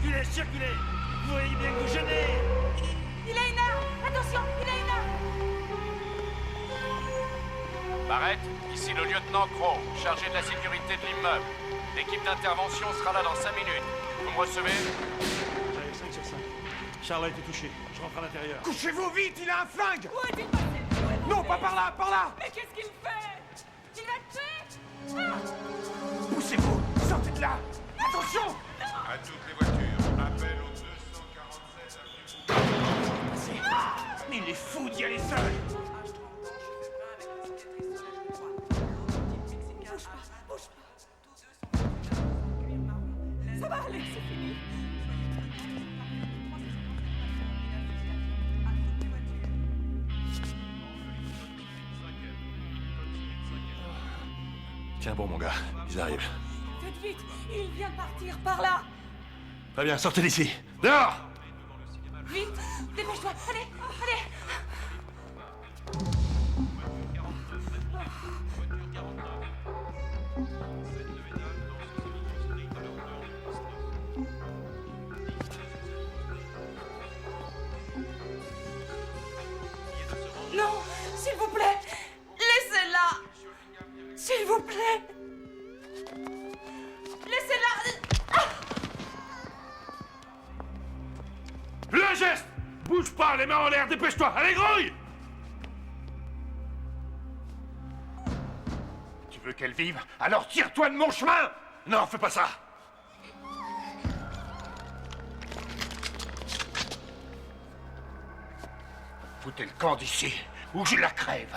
Circulez, circulez. Vous voyez bien que vous gênez. Il a une arme. Attention, il a une arme. Barrett, ici le lieutenant Crow, chargé de la sécurité de l'immeuble. L'équipe d'intervention sera là dans 5 minutes. Vous me recevez? J'arrive 5 sur 5. Charles a été touché. Je rentre à l'intérieur. Couchez-vous vite, il a un flingue! Où est-il passé? Où est mon Non, père? pas par là, par là! Mais qu'est-ce qu'il fait? Il va te tuer. Ah! Poussez-vous! Sortez de là! Attention! À toutes les voitures, appel au 247 avenue. Mais il est fou d'y aller seul! Ça va aller, c'est fini. Tiens bon, mon gars, ils arrivent. Faites vite, il vient de partir par là. Très bien, sortez d'ici. Dehors! Vite, dépêche-toi. Allez, allez. Non, s'il vous plaît, laissez-la. S'il vous plaît. Laissez-la. Le geste! Bouge pas, les mains en l'air, dépêche-toi! Allez, grouille! Tu veux qu'elle vive? Alors tire-toi de mon chemin! Non, fais pas ça! Foutez le camp d'ici, ou je la crève!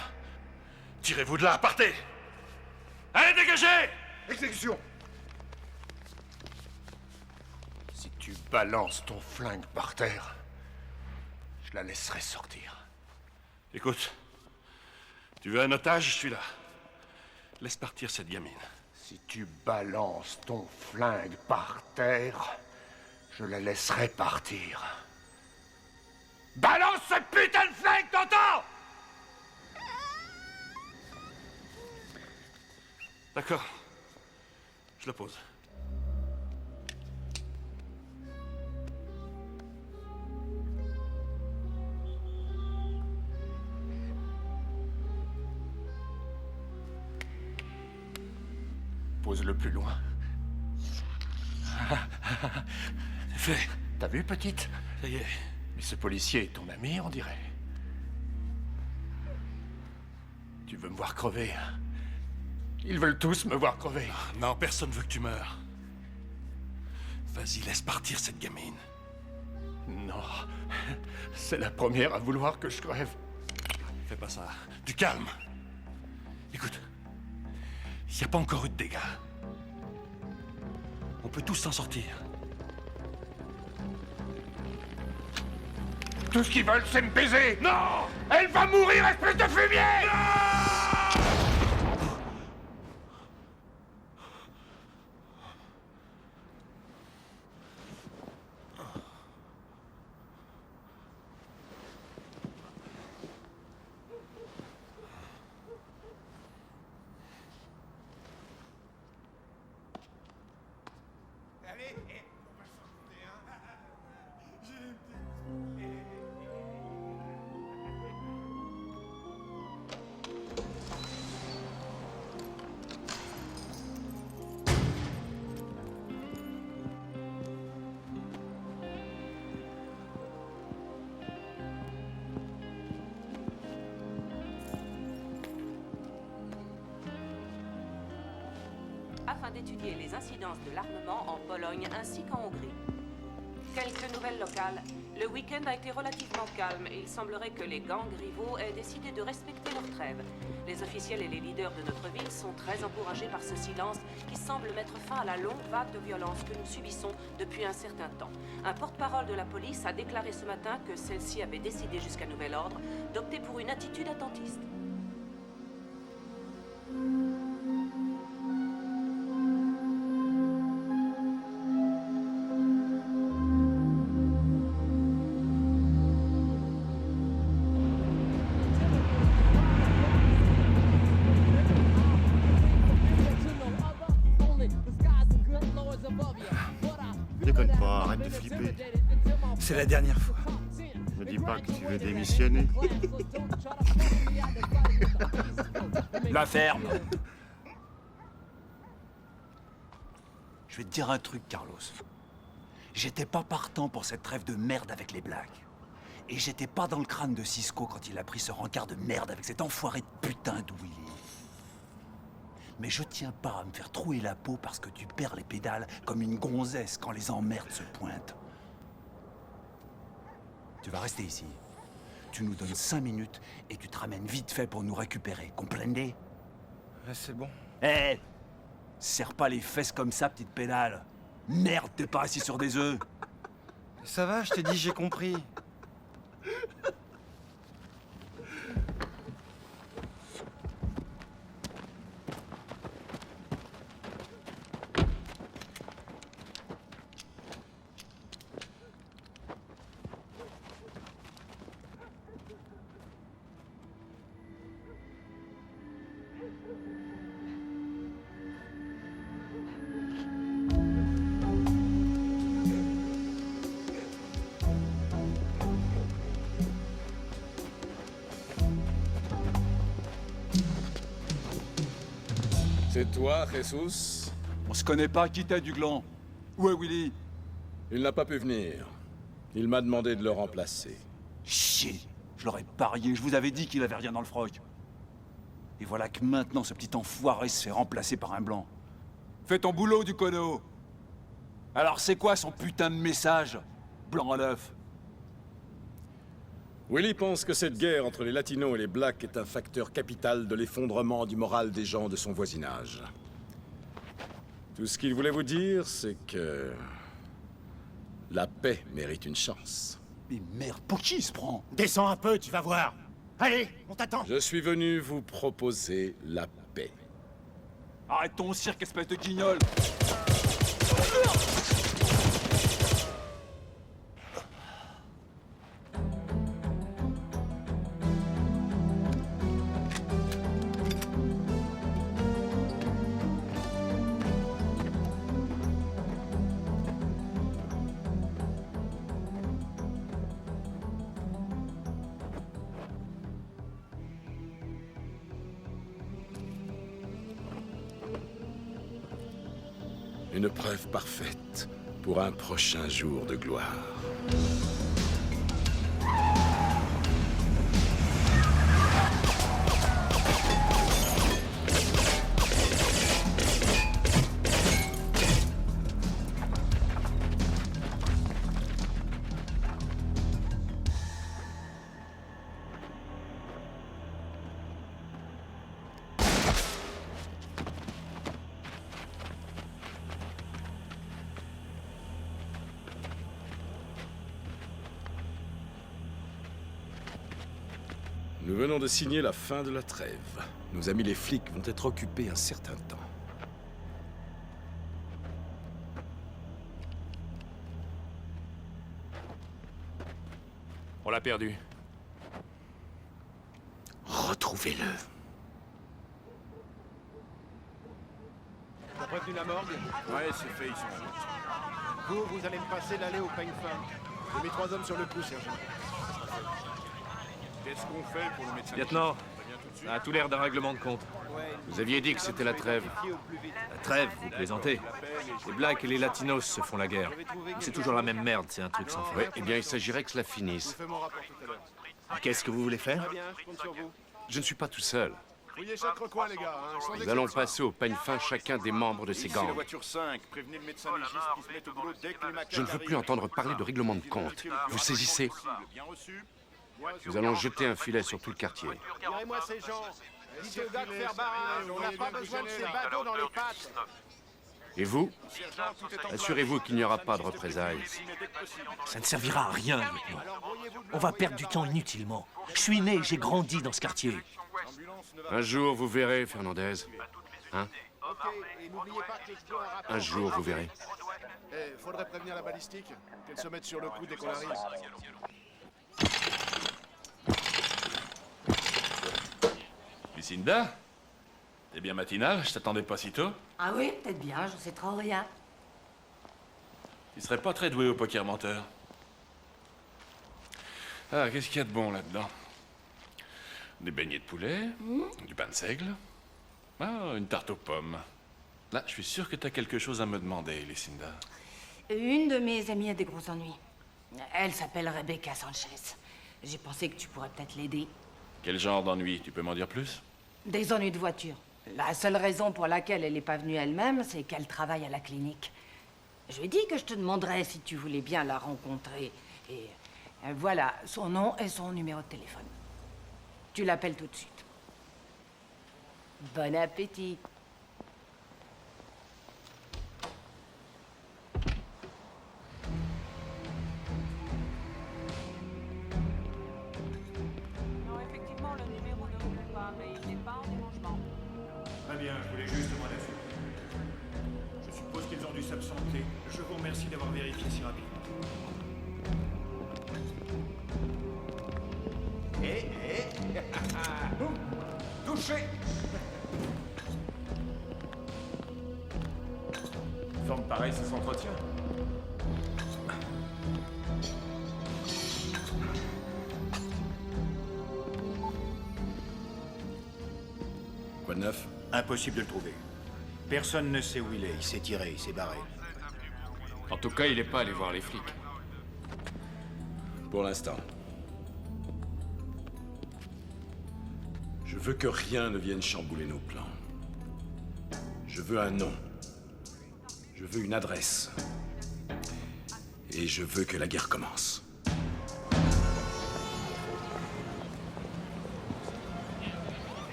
Tirez-vous de là, partez! Allez, dégagez! Exécution! Si tu balances ton flingue par terre, je la laisserai sortir. Écoute, tu veux un otage, je suis là. Laisse partir cette gamine. Si tu balances ton flingue par terre, je la laisserai partir. Balance ce putain de flingue, t'entends? D'accord. Je le pose. Pose-le plus loin. C'est fait. T'as vu, petite? Ça y est. Mais ce policier est ton ami, on dirait. Tu veux me voir crever, hein? Ils veulent tous me voir crever. Non, personne veut que tu meurs. Vas-y, laisse partir cette gamine. Non. C'est la première à vouloir que je crève. Fais pas ça. Du calme. Écoute, il n'y a pas encore eu de dégâts. On peut tous s'en sortir. Tout ce qu'ils veulent, c'est me baiser. Non! Elle va mourir, espèce de fumier! Allez, on va s'en douter, hein. J'ai une petite... afin d'étudier les incidences de l'armement en Pologne ainsi qu'en Hongrie. Quelques nouvelles locales. Le week-end a été relativement calme et il semblerait que les gangs rivaux aient décidé de respecter leur trêve. Les officiels et les leaders de notre ville sont très encouragés par ce silence qui semble mettre fin à la longue vague de violence que nous subissons depuis un certain temps. Un porte-parole de la police a déclaré ce matin que celle-ci avait décidé jusqu'à nouvel ordre d'opter pour une attitude attentiste. Déconne pas, arrête de flipper. C'est la dernière fois. Me dis pas que tu veux démissionner. La ferme. Je vais te dire un truc, Carlos. J'étais pas partant pour cette trêve de merde avec les Blacks. Et j'étais pas dans le crâne de Cisco quand il a pris ce rencard de merde avec cet enfoiré de putain de Willy. Mais je tiens pas à me faire trouer la peau parce que tu perds les pédales comme une gonzesse quand les emmerdes se pointent. Tu vas rester ici. Tu nous donnes 5 minutes et tu te ramènes vite fait pour nous récupérer. Comprenez? Ouais, c'est bon. Hé! Serre pas les fesses comme ça, petite pédale. Merde, t'es pas assis sur des œufs. Ça va, je t'ai dit, j'ai compris. C'est toi, Jesus? On se connaît pas, qui t'es, Duglan? Où est Willy? Il n'a pas pu venir. Il m'a demandé de le remplacer. Chier! Je l'aurais parié, je vous avais dit qu'il avait rien dans le froc. Et voilà que maintenant, ce petit enfoiré se fait remplacer par un blanc. Fais ton boulot, du cono! Alors c'est quoi son putain de message, blanc à l'œuf? Willy pense que cette guerre entre les Latinos et les Blacks est un facteur capital de l'effondrement du moral des gens de son voisinage. Tout ce qu'il voulait vous dire, c'est que... la paix mérite une chance. Mais merde, pour qui il se prend? Descends un peu, tu vas voir. Allez, on t'attend. Je suis venu vous proposer la paix. Arrête ton cirque, espèce de guignol! Une preuve parfaite pour un prochain jour de gloire. Nous venons de signer la fin de la trêve. Nos amis les flics vont être occupés un certain temps. On l'a perdu. Retrouvez-le. T'as prévenu la morgue? Ouais, c'est fait, ils sont là. Vous allez me passer l'aller au peigne fin. J'ai mis 3 hommes sur le coup, sergent. Qu'est-ce qu'on fait pour le médecin? Lieutenant, ça a tout l'air d'un règlement de compte. Vous aviez dit que c'était la trêve. La trêve, vous plaisantez. Les Blacks et les Latinos se font la guerre. C'est toujours la même merde, c'est un truc sans fin. Oui, eh bien, il s'agirait que cela finisse. Fais mon rapport tout à l'heure. Qu'est-ce que vous voulez faire? Très bien, je compte sur vous. Je ne suis pas tout seul. Fouillez chaque recoin, les gars, hein, sans Nous allons exception. passer au peigne fin chacun des membres de ces Ici, la gangs. voiture 5. Prévenez le médecin légiste qui se mette au boulot dès que les macaques Je ne veux plus arrivent. entendre parler de règlement de compte. Vous saisissez? Bien reçu. Nous allons jeter un filet sur tout le quartier. Virez-moi ces gens. Dites aux gars de faire barrage. On n'a pas besoin de ces bateaux dans les pattes. Et vous? Assurez-vous qu'il n'y aura pas de représailles. Ça ne servira à rien, lieutenant. On va perdre du temps inutilement. Je suis né, j'ai grandi dans ce quartier. Un jour, vous verrez, Fernandez. Hein? Ok, et n'oubliez pas que l'exploit a un rapport. Un jour, vous verrez. Eh, faudrait prévenir la balistique. Qu'elle se mette sur le coup dès qu'on arrive. Lucinda? T'es bien matinale, je t'attendais pas si tôt. Ah oui, peut-être bien, j'en sais trop rien. Il serait pas très doué au poker menteur. Ah, qu'est-ce qu'il y a de bon là-dedans? Des beignets de poulet, du pain de seigle, une tarte aux pommes. Là, je suis sûr que t'as quelque chose à me demander, Lucinda. Une de mes amies a des gros ennuis. Elle s'appelle Rebecca Sanchez. J'ai pensé que tu pourrais peut-être l'aider. Quel genre d'ennui? Tu peux m'en dire plus? Des ennuis de voiture. La seule raison pour laquelle elle n'est pas venue elle-même, c'est qu'elle travaille à la clinique. Je lui ai dit que je te demanderais si tu voulais bien la rencontrer. Et voilà son nom et son numéro de téléphone. Tu l'appelles tout de suite. Bon appétit. Non, effectivement, le numéro ne répond pas, mais il n'est pas en dérangement. Très bien, je voulais juste m'en assurer. Je suppose qu'ils ont dû s'absenter. Je vous remercie d'avoir vérifié si rapidement. Touché. Une forme pareille, ça s'entretient. Quoi de neuf? Impossible de le trouver. Personne ne sait où il est. Il s'est tiré, il s'est barré. En tout cas, il n'est pas allé voir les flics. Pour l'instant. Je veux que rien ne vienne chambouler nos plans. Je veux un nom. Je veux une adresse. Et je veux que la guerre commence.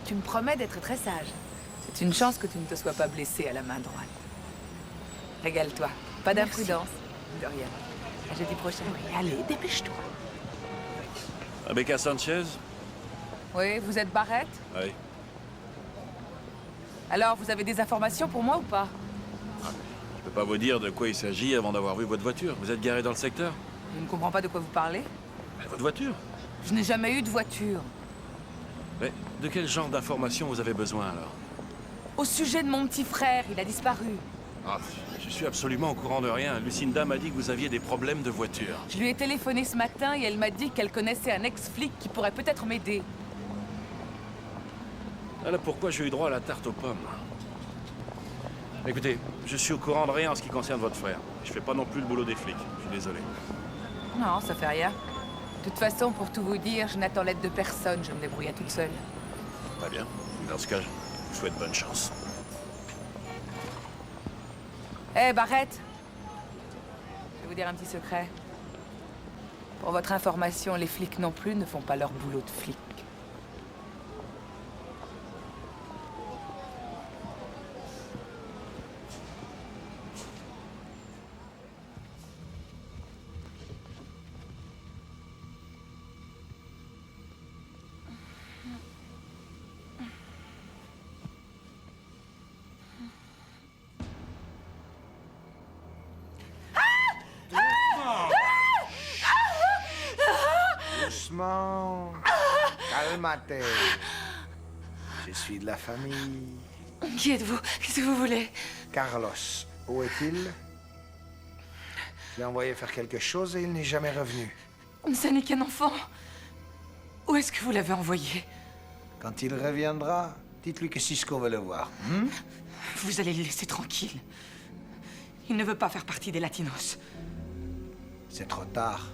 Tu me promets d'être très sage. C'est une chance que tu ne te sois pas blessé à la main droite. Régale-toi. Pas d'imprudence. De rien. À jeudi prochain. Oui, allez, dépêche-toi. Rebecca Sanchez? Oui, vous êtes Barrett? Oui. Alors, vous avez des informations pour moi ou pas? Je peux pas vous dire de quoi il s'agit avant d'avoir vu votre voiture. Vous êtes garé dans le secteur? Je ne comprends pas de quoi vous parlez. Votre voiture? Je n'ai jamais eu de voiture. Mais de quel genre d'informations vous avez besoin alors? Au sujet de mon petit frère, il a disparu. Ah, je suis absolument au courant de rien. Lucinda m'a dit que vous aviez des problèmes de voiture. Je lui ai téléphoné ce matin et elle m'a dit qu'elle connaissait un ex-flic qui pourrait peut-être m'aider. Voilà pourquoi j'ai eu droit à la tarte aux pommes. Écoutez, je suis au courant de rien en ce qui concerne votre frère. Je fais pas non plus le boulot des flics. Je suis désolé. Non, ça fait rien. De toute façon, pour tout vous dire, je n'attends l'aide de personne. Je me débrouille à toute seule. Très bien. Dans ce cas, je vous souhaite bonne chance. Hé, Barrett! Je vais vous dire un petit secret. Pour votre information, les flics non plus ne font pas leur boulot de flics. Doucement. Calmate. Je suis de la famille. Qui êtes-vous? Qu'est-ce que vous voulez? Carlos, où est-il? Je l'ai envoyé faire quelque chose et il n'est jamais revenu. Ça n'est qu'un enfant. Où est-ce que vous l'avez envoyé? Quand il reviendra, dites-lui que Cisco veut le voir. Vous allez le laisser tranquille. Il ne veut pas faire partie des Latinos. C'est trop tard.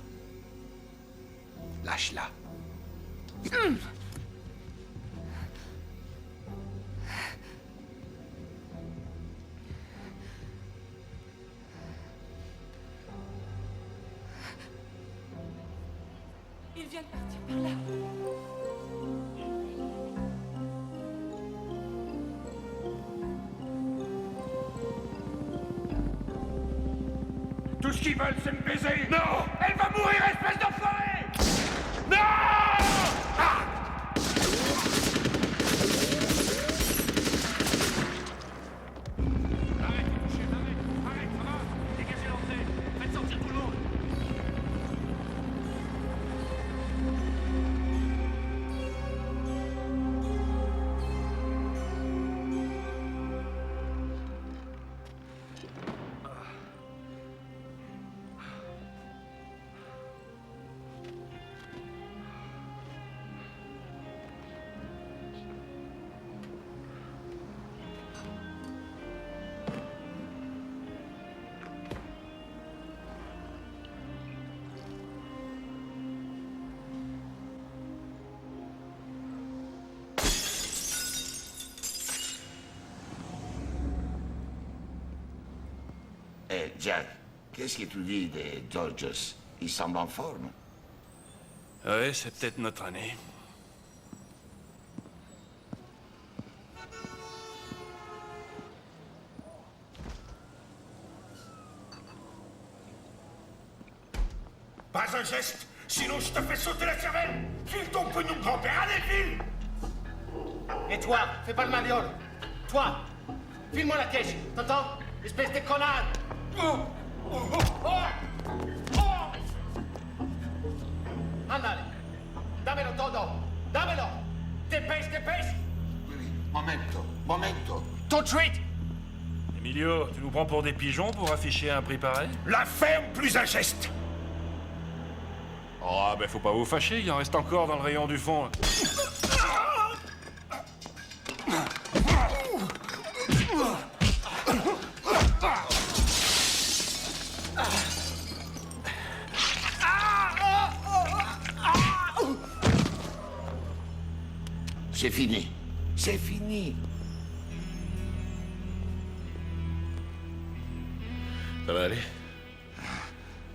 Lâche-la. Il vient de partir par là. Tout ce qu'ils veulent, c'est me baiser. Non! Elle va mourir, espèce d'enfoiré! Non! Ah! Arrête, ça va? Dégagez l'entrée. Faites sortir tout le monde. Eh, Jack, qu'est-ce que tu dis des Dodgers? Ils semblent en forme. Ouais, c'est peut-être notre année. Pas un geste, sinon je te fais sauter la cervelle. File ton pognon de grand-père, allez, file. Et toi, fais pas le malléole. Toi, file-moi la caisse, t'entends? Espèce de connard. Andale. Dámelo todo. Dámelo. Dépêche, dépêche. Momento. Tout de suite. Emilio, tu nous prends pour des pigeons pour afficher un prix pareil? La ferme plus un geste. Oh, ben faut pas vous fâcher, il en reste encore dans le rayon du fond. C'est fini. C'est fini. Ça va aller?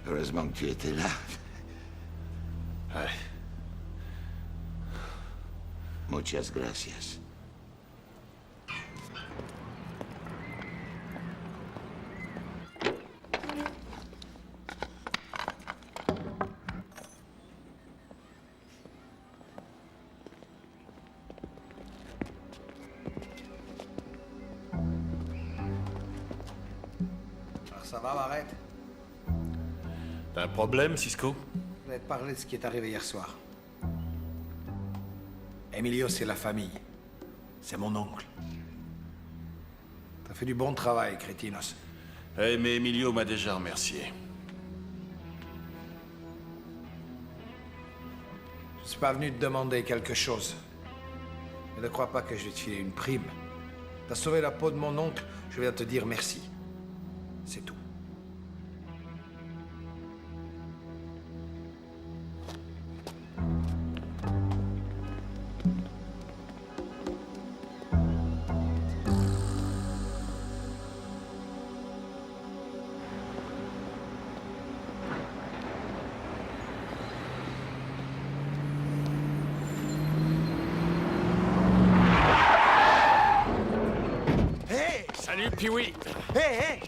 Heureusement que tu étais là. Ouais. Muchas gracias. Alors ça va, Barrett? T'as un problème, Cisco? Je vais te parler de ce qui est arrivé hier soir. Emilio, c'est la famille. C'est mon oncle. T'as fait du bon travail, crétinos. Eh, mais Emilio m'a déjà remercié. Je suis pas venu te demander quelque chose. Mais ne crois pas que je vais te filer une prime. T'as sauvé la peau de mon oncle, je viens te dire merci. C'est tout. Salut, Pee-wee! Hé, hé.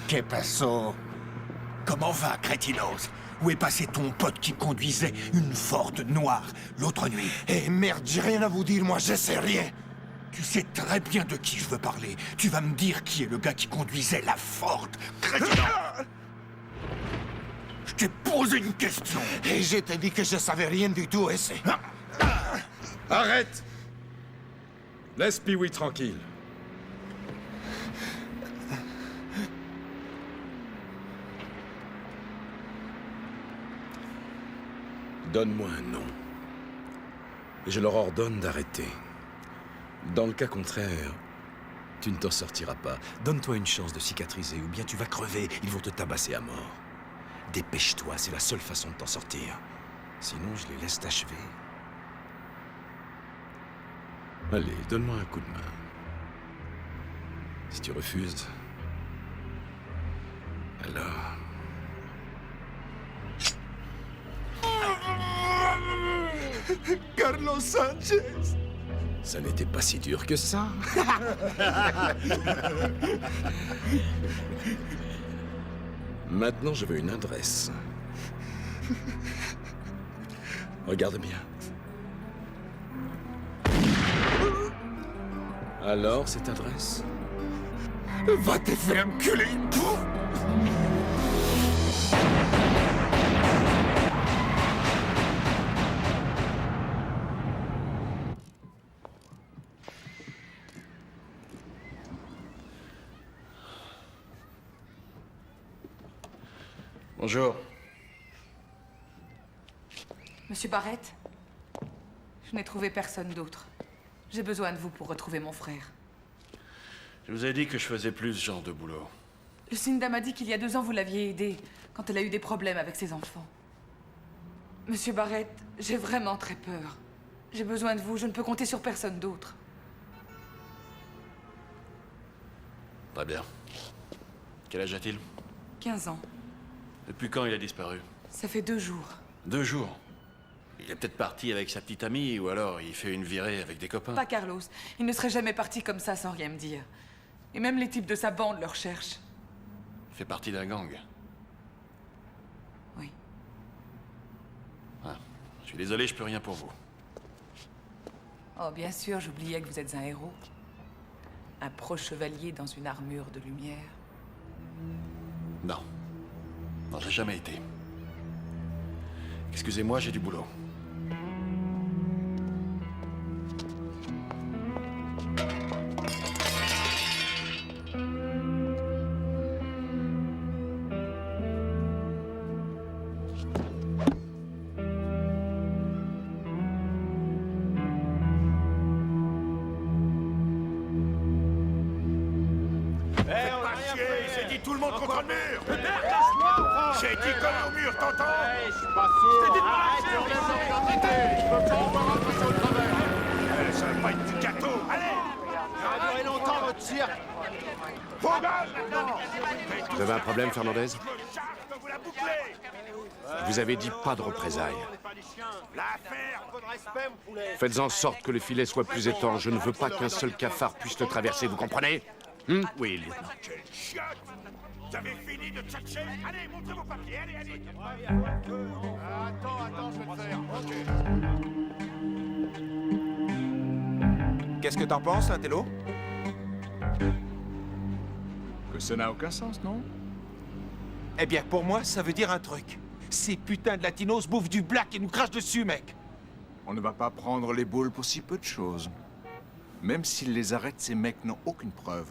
Que paso? Comment va, crétinos? Où est passé ton pote qui conduisait une Ford noire l'autre nuit? Eh merde, j'ai rien à vous dire, moi je sais rien. Tu sais très bien de qui je veux parler. Tu vas me dire qui est le gars qui conduisait la Ford, crétinos. Je t'ai posé une question. Et je t'ai dit que je savais rien du tout, et c'est... Arrête! Laisse Pee-wee tranquille. Donne-moi un nom. Et je leur ordonne d'arrêter. Dans le cas contraire, tu ne t'en sortiras pas. Donne-toi une chance de cicatriser, ou bien tu vas crever. Ils vont te tabasser à mort. Dépêche-toi, c'est la seule façon de t'en sortir. Sinon, je les laisse t'achever. Allez, donne-moi un coup de main. Si tu refuses, alors... Carlos Sanchez. Ça n'était pas si dur que ça. Maintenant, je veux une adresse. Regarde bien. Alors, cette adresse? Va te faire enculer. Bonjour. Monsieur Barrett, je n'ai trouvé personne d'autre. J'ai besoin de vous pour retrouver mon frère. Je vous ai dit que je faisais plus ce genre de boulot. Lucinda m'a dit qu'il y a 2 ans, vous l'aviez aidée quand elle a eu des problèmes avec ses enfants. Monsieur Barrett, j'ai vraiment très peur. J'ai besoin de vous, je ne peux compter sur personne d'autre. Très bien. Quel âge a-t-il? 15 ans. Depuis quand il a disparu? Ça fait 2 jours. 2 jours? Il est peut-être parti avec sa petite amie, ou alors il fait une virée avec des copains. Pas Carlos. Il ne serait jamais parti comme ça sans rien me dire. Et même les types de sa bande le recherchent. Il fait partie d'un gang. Oui. Ah, je suis désolé, je peux rien pour vous. Oh, bien sûr, j'oubliais que vous êtes un héros. Un pro-chevalier dans une armure de lumière. Non. Non, j'ai jamais été. Excusez-moi, j'ai du boulot. J'ai dit tout le monde contre le mur. J'ai dit coller au mur, t'entends? Je suis pas sûr. Je peux pas avoir un peu sur le travers. Ça va pas être du gâteau. Allez. Ça va durer longtemps, votre cirque. Vos balles maintenant. Vous avez un problème, Fernandez? Vous la bouclez. Vous avez dit pas de représailles. L'affaire. Un peu de respect, mon poulet. Faites en sorte que le filet soit plus étanche. Je ne veux pas qu'un seul cafard puisse le traverser, vous comprenez? Oui, lieutenant. Quel chiotte. Vous avez fini de tchatcher? Allez, montrez vos papiers. Allez, allez. Attends, je vais te faire. Ok. Qu'est-ce que t'en penses, Intello? Que ça n'a aucun sens, non? Eh bien, pour moi, ça veut dire un truc. Ces putains de latinos bouffent du black et nous crachent dessus, mec. On ne va pas prendre les boules pour si peu de choses. Même s'ils les arrêtent, ces mecs n'ont aucune preuve.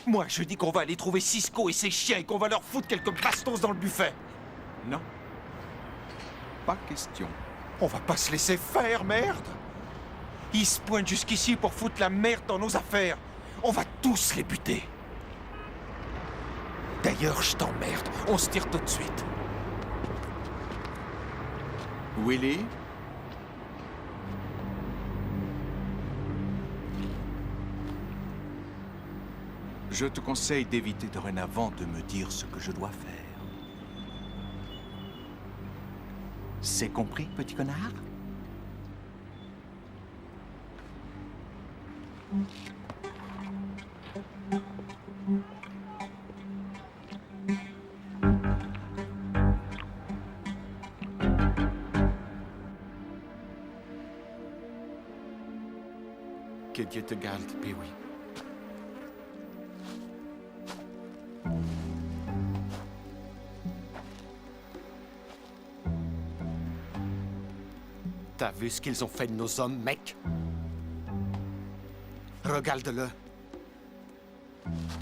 Moi, je dis qu'on va aller trouver Cisco et ses chiens et qu'on va leur foutre quelques bastos dans le buffet. Non. Pas question. On va pas se laisser faire, merde. Ils se pointent jusqu'ici pour foutre la merde dans nos affaires. On va tous les buter. D'ailleurs, je t'emmerde. On se tire tout de suite. Willy? Je te conseille d'éviter dorénavant de me dire ce que je dois faire. C'est compris, petit connard? Que Dieu te garde, Pee-wee. T'as vu ce qu'ils ont fait de nos hommes, mec? Regarde-le.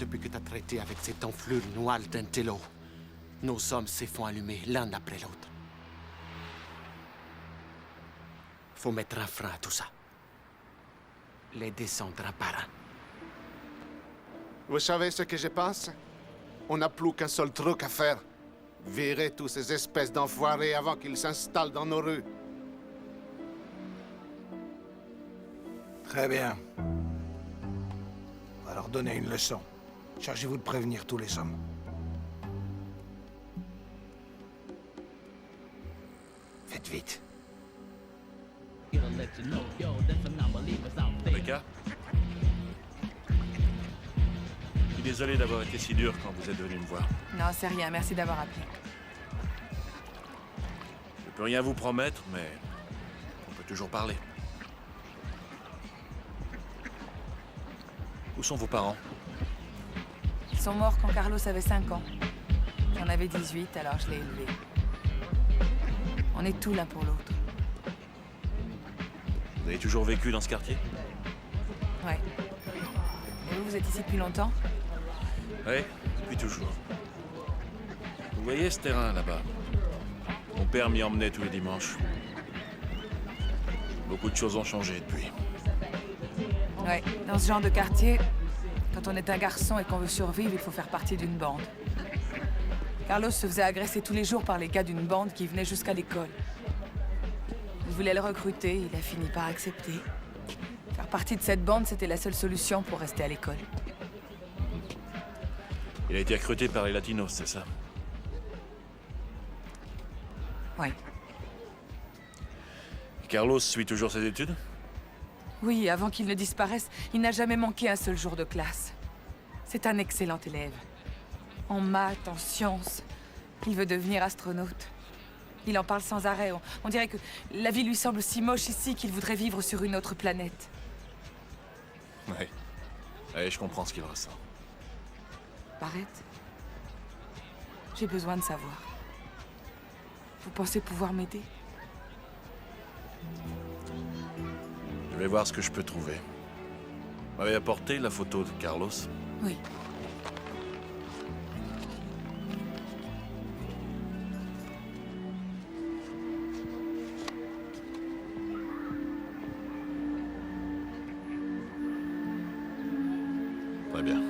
Depuis que t'as traité avec cette enflure noire d'Intello, nos hommes se font allumer l'un après l'autre. Faut mettre un frein à tout ça. Les descendre un par un. Vous savez ce que je pense? On n'a plus qu'un seul truc à faire. Virer tous ces espèces d'enfoirés avant qu'ils s'installent dans nos rues. Très bien. On va leur donner une leçon. Chargez-vous de prévenir tous les hommes. Faites vite. Rebecca? Je suis désolé d'avoir été si dur quand vous êtes venu me voir. Non, c'est rien. Merci d'avoir appelé. Je peux rien vous promettre, mais on peut toujours parler. Où sont vos parents? Ils sont morts quand Carlos avait 5 ans. J'en avais 18, alors je l'ai élevé. On est tout l'un pour l'autre. Vous avez toujours vécu dans ce quartier? Ouais. Et vous êtes ici depuis longtemps? Oui, depuis toujours. Vous voyez ce terrain là-bas? Mon père m'y emmenait tous les dimanches. Beaucoup de choses ont changé depuis. Ouais, dans ce genre de quartier, Quand on est un garçon et qu'on veut survivre, il faut faire partie d'une bande. Carlos se faisait agresser tous les jours par les gars d'une bande qui venaient jusqu'à l'école. Ils voulaient le recruter, il a fini par accepter. Faire partie de cette bande, c'était la seule solution pour rester à l'école. Il a été recruté par les Latinos, c'est ça? Oui. Carlos suit toujours ses études? Oui, avant qu'il ne disparaisse, il n'a jamais manqué un seul jour de classe. C'est un excellent élève. En maths, en sciences. Il veut devenir astronaute. Il en parle sans arrêt. On dirait que la vie lui semble si moche ici qu'il voudrait vivre sur une autre planète. Oui. Oui, je comprends ce qu'il ressent. Barrett, j'ai besoin de savoir. Vous pensez pouvoir m'aider? Je vais voir ce que je peux trouver. Vous m'avez apporté la photo de Carlos? Oui. Très bien.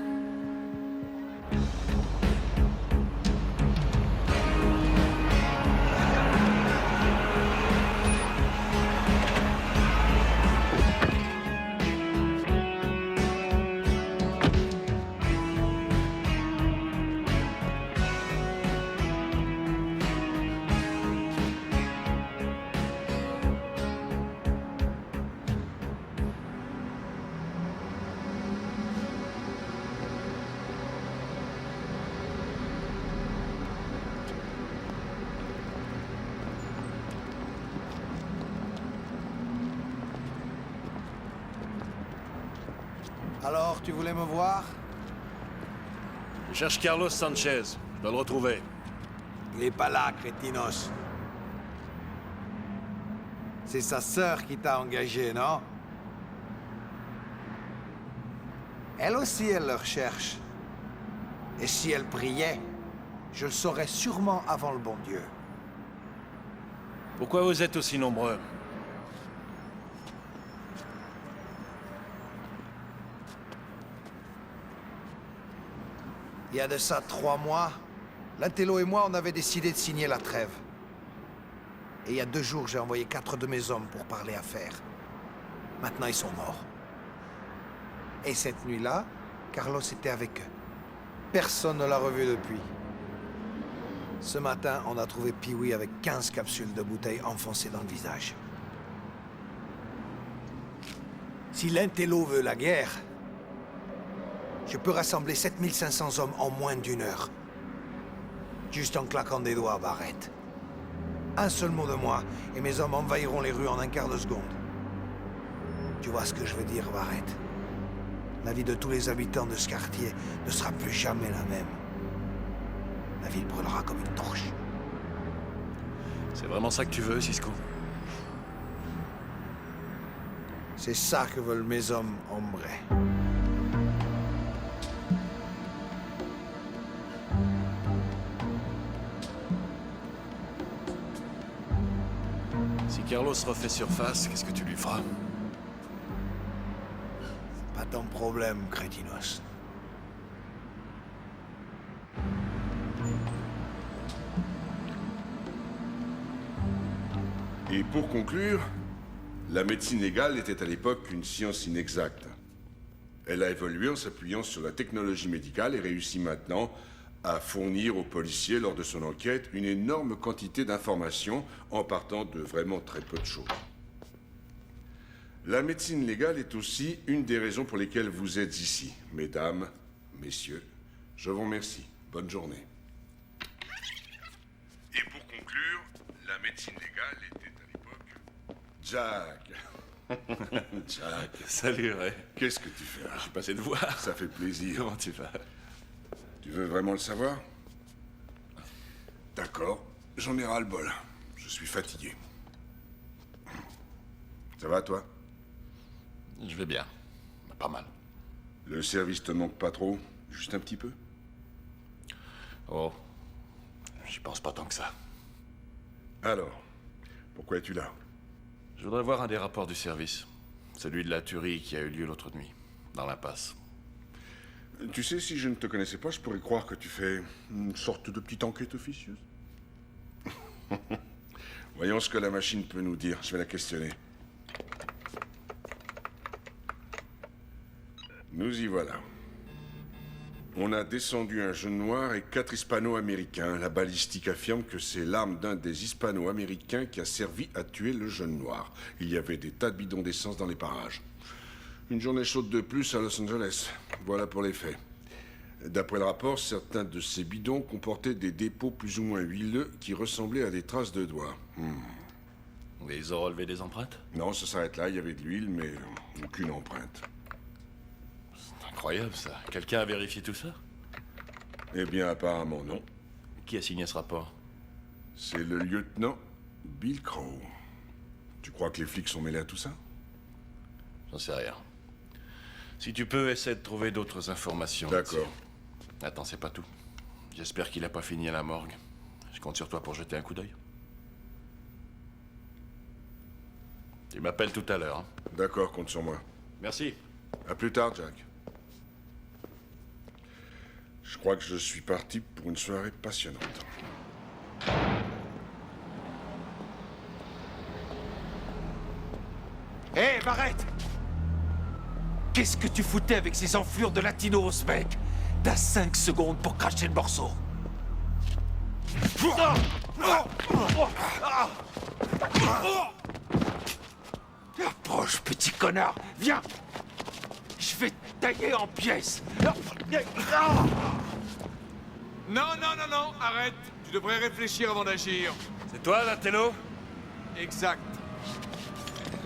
Alors, tu voulais me voir? Je cherche Carlos Sanchez. Je dois le retrouver. Il est pas là, crétinos. C'est sa sœur qui t'a engagé, non? Elle aussi, elle le recherche. Et si elle priait, je le saurais sûrement avant le bon Dieu. Pourquoi vous êtes aussi nombreux? Il y a de ça 3 mois, Lantello et moi, on avait décidé de signer la trêve. Et il y a 2 jours, j'ai envoyé 4 de mes hommes pour parler affaires. Maintenant, ils sont morts. Et cette nuit-là, Carlos était avec eux. Personne ne l'a revu depuis. Ce matin, on a trouvé Pee-wee avec 15 capsules de bouteilles enfoncées dans le visage. Si Lantello veut la guerre, je peux rassembler 7500 hommes en moins d'1 heure. Juste en claquant des doigts, Barrett. Un seul mot de moi, et mes hommes envahiront les rues en un quart de seconde. Tu vois ce que je veux dire, Barrett? La vie de tous les habitants de ce quartier ne sera plus jamais la même. La ville brûlera comme une torche. C'est vraiment ça que tu veux, Cisco? C'est ça que veulent mes hommes, hombre. Si Carlos refait surface, qu'est-ce que tu lui feras? Pas ton problème, crétinos. Et pour conclure, la médecine légale était à l'époque une science inexacte. Elle a évolué en s'appuyant sur la technologie médicale et réussit maintenant à fournir aux policiers, lors de son enquête, une énorme quantité d'informations en partant de vraiment très peu de choses. La médecine légale est aussi une des raisons pour lesquelles vous êtes ici. Mesdames, messieurs, je vous remercie. Bonne journée. Et pour conclure, la médecine légale était à l'époque... Jack. Jack. Salut, Ray. Qu'est-ce que tu fais là? Je suis passé te voir. Ça fait plaisir. Comment tu vas? Tu veux vraiment le savoir? D'accord, j'en ai ras-le-bol. Je suis fatigué. Ça va, toi? Je vais bien. Pas mal. Le service te manque pas trop? Juste un petit peu? Oh, j'y pense pas tant que ça. Alors, pourquoi es-tu là? Je voudrais voir un des rapports du service. Celui de la tuerie qui a eu lieu l'autre nuit, dans l'impasse. Tu sais, si je ne te connaissais pas, je pourrais croire que tu fais une sorte de petite enquête officieuse. Voyons ce que la machine peut nous dire. Je vais la questionner. Nous y voilà. On a descendu un jeune noir et 4 hispano-américains. La balistique affirme que c'est l'arme d'un des hispano-américains qui a servi à tuer le jeune noir. Il y avait des tas de bidons d'essence dans les parages. Une journée chaude de plus à Los Angeles. Voilà pour les faits. D'après le rapport, certains de ces bidons comportaient des dépôts plus ou moins huileux qui ressemblaient à des traces de doigts. Et ils ont relevé des empreintes? Non, ça s'arrête là. Il y avait de l'huile, mais aucune empreinte. Incroyable, ça. Quelqu'un a vérifié tout ça? Eh bien, apparemment, non. Qui a signé ce rapport? C'est le lieutenant Bill Crow. Tu crois que les flics sont mêlés à tout ça? J'en sais rien. Si tu peux, essaie de trouver d'autres informations. D'accord. Attends, c'est pas tout. J'espère qu'il a pas fini à la morgue. Je compte sur toi pour jeter un coup d'œil. Tu m'appelles tout à l'heure. Hein? D'accord, compte sur moi. Merci. À plus tard, Jack. Je crois que je suis parti pour une soirée passionnante. Hé, Barrett! Qu'est-ce que tu foutais avec ces enflures de latinos, mec? T'as 5 secondes pour cracher le morceau. Approche, petit connard! Viens! Je vais te tailler en pièces! Non, arrête. Tu devrais réfléchir avant d'agir. C'est toi, l'Intello? Exact.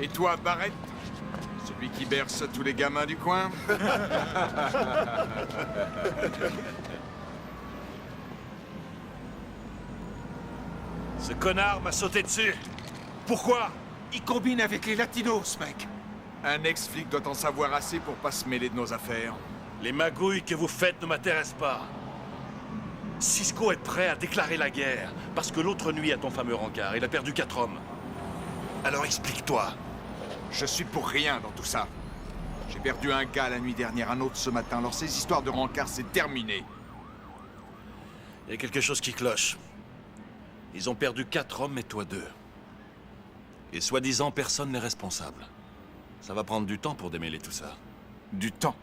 Et toi, Barrett? Celui qui berce tous les gamins du coin? Ce connard m'a sauté dessus. Pourquoi? Il combine avec les latinos, mec. Un ex-flic doit en savoir assez pour pas se mêler de nos affaires. Les magouilles que vous faites ne m'intéressent pas. Cisco est prêt à déclarer la guerre parce que l'autre nuit à ton fameux rencard, il a perdu 4 hommes. Alors explique-toi. Je suis pour rien dans tout ça. J'ai perdu un gars la nuit dernière, un autre ce matin. Alors ces histoires de rencard, c'est terminé. Il y a quelque chose qui cloche. Ils ont perdu 4 hommes et toi 2. Et soi-disant, personne n'est responsable. Ça va prendre du temps pour démêler tout ça. Du temps?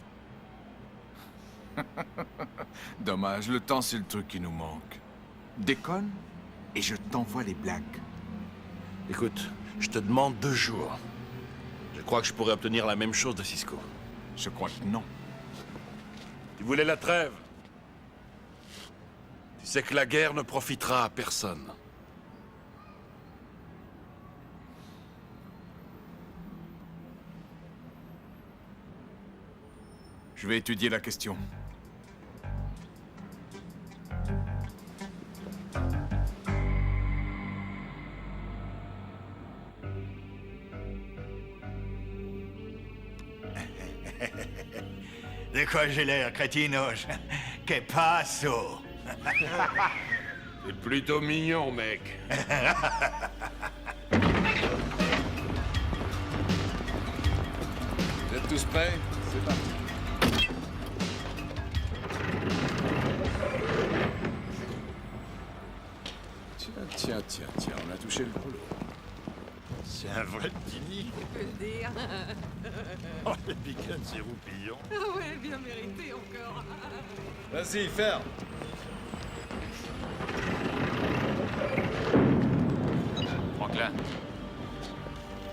Dommage, le temps c'est le truc qui nous manque. Déconne et je t'envoie les blagues. Écoute, je te demande 2 jours. Je crois que je pourrais obtenir la même chose de Cisco. Je crois que non. Tu voulais la trêve? Tu sais que la guerre ne profitera à personne. Je vais étudier la question. De quoi j'ai l'air, crétinos? Que passo? C'est plutôt mignon, mec. Vous êtes tous prêts? C'est parti. Tiens, on a touché le rouleau. C'est un vrai dîner. Que dire? Oh, le bacon, c'est roupillon. Ah ouais, bien mérité encore. Vas-y, ferme. Franklin,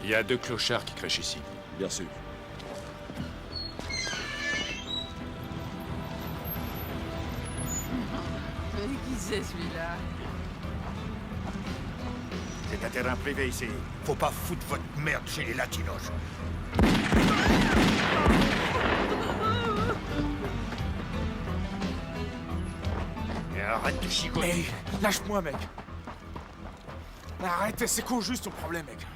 il y a 2 clochards qui crèchent ici. Bien sûr. Qui c'est celui-là? C'est un terrain privé ici. Faut pas foutre votre merde chez les latinos. Et arrête de chicoter. Hey, lâche-moi, mec. Arrête, c'est quoi juste ton problème, mec?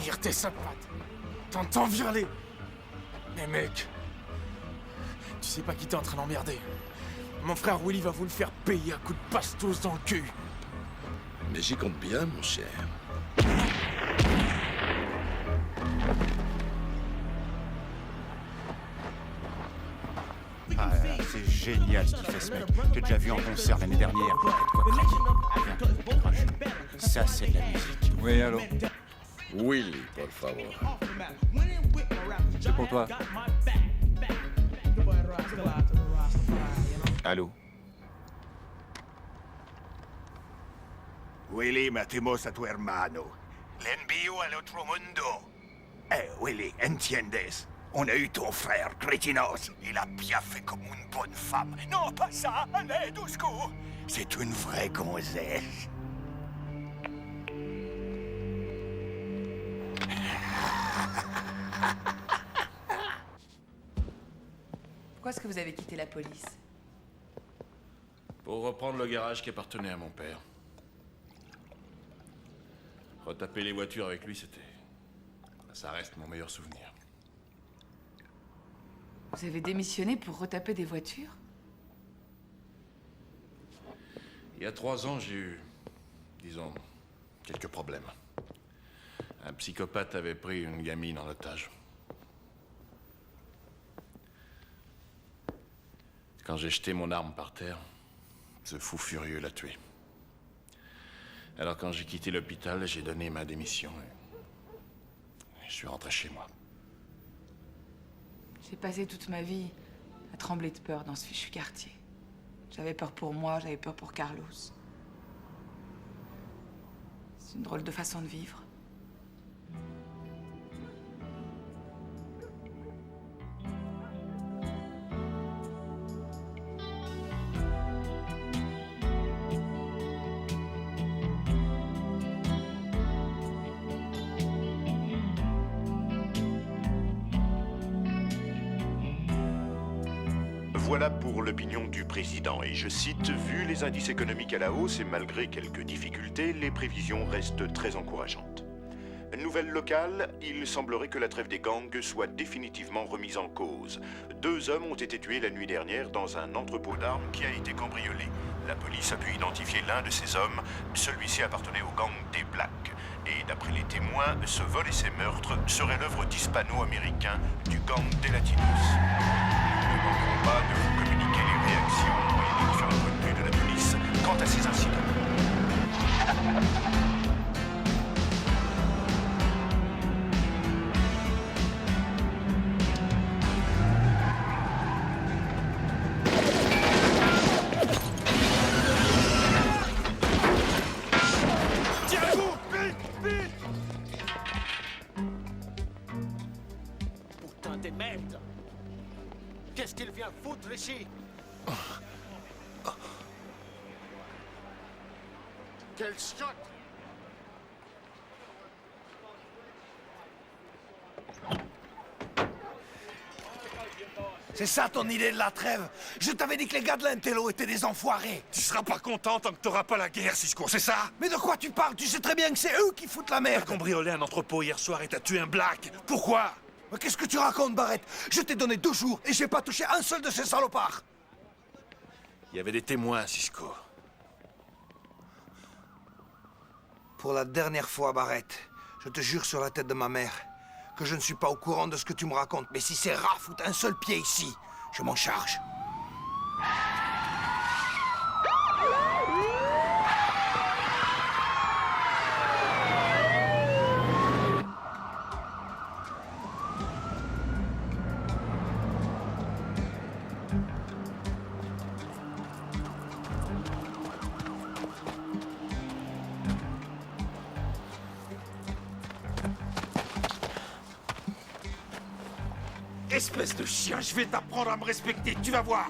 Vire tes sapates. T'entends, vire-les. Mais mec, tu sais pas qui t'es en train d'emmerder. Mon frère Willy va vous le faire payer à coups de bastos dans le cul. Mais j'y compte bien, mon cher. génial ce qu'il fait ce mec. J'ai déjà vu en concert l'année dernière. Il y a de quoi craquer. Viens, crache. Ça, c'est de la musique. Oui, allô? Willy, por favor. C'est pour toi. Allô? Willy, matimos a tu hermano. L'envío al otro mundo. Willy, entiendes? On a eu ton frère, Crétinos. Il a bien fait comme une bonne femme. Non, pas ça, allez, Dusko. C'est une vraie gonzesse. Pourquoi est-ce que vous avez quitté la police? Pour reprendre le garage qui appartenait à mon père. Retaper les voitures avec lui, c'était... Ça reste mon meilleur souvenir. Vous avez démissionné pour retaper des voitures? Il y a 3 ans, j'ai eu, disons, quelques problèmes. Un psychopathe avait pris une gamine en otage. Quand j'ai jeté mon arme par terre, ce fou furieux l'a tué. Alors quand j'ai quitté l'hôpital, j'ai donné ma démission et je suis rentré chez moi. J'ai passé toute ma vie à trembler de peur dans ce fichu quartier. J'avais peur pour moi, j'avais peur pour Carlos. C'est une drôle de façon de vivre. Voilà pour l'opinion du président, et je cite, « Vu les indices économiques à la hausse et malgré quelques difficultés, les prévisions restent très encourageantes. » Nouvelle locale, il semblerait que la trêve des gangs soit définitivement remise en cause. 2 hommes ont été tués la nuit dernière dans un entrepôt d'armes qui a été cambriolé. La police a pu identifier l'un de ces hommes, celui-ci appartenait au gang des Blacks. Et d'après les témoins, ce vol et ces meurtres seraient l'œuvre d'hispano-américains du gang des Latinos. Nous ne manquerons pas de vous communiquer les réactions et les différents points de vue de la police quant à ces incidents. Qu'est-ce qu'il vient foutre ici? Quel shot! C'est ça ton idée de la trêve? Je t'avais dit que les gars de l'Intello étaient des enfoirés. Tu seras pas content tant que t'auras pas la guerre, Cisco, c'est ça? Mais de quoi tu parles? Tu sais très bien que c'est eux qui foutent la merde. T'as cambriolé un entrepôt hier soir et t'as tué un Black. Pourquoi? Mais qu'est-ce que tu racontes, Barrett? Je t'ai donné 2 jours et j'ai pas touché un seul de ces salopards. Il y avait des témoins, Cisco. Pour la dernière fois, Barrett, je te jure sur la tête de ma mère que je ne suis pas au courant de ce que tu me racontes. Mais si ces rats foutent un seul pied ici, je m'en charge. Espèce de chien, je vais t'apprendre à me respecter, tu vas voir.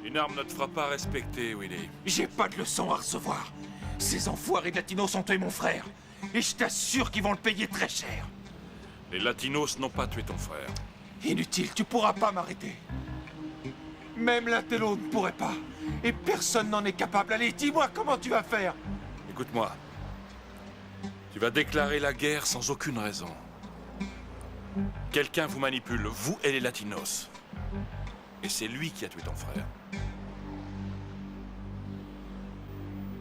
Une arme ne te fera pas respecter, Willy. J'ai pas de leçon à recevoir. Ces enfoirés de latinos ont tué mon frère. Et je t'assure qu'ils vont le payer très cher. Les Latinos n'ont pas tué ton frère. Inutile, tu pourras pas m'arrêter. Même l'Intello ne pourrait pas. Et personne n'en est capable. Allez, dis-moi comment tu vas faire. Écoute-moi. Tu vas déclarer la guerre sans aucune raison. Quelqu'un vous manipule, vous et les Latinos. Et c'est lui qui a tué ton frère.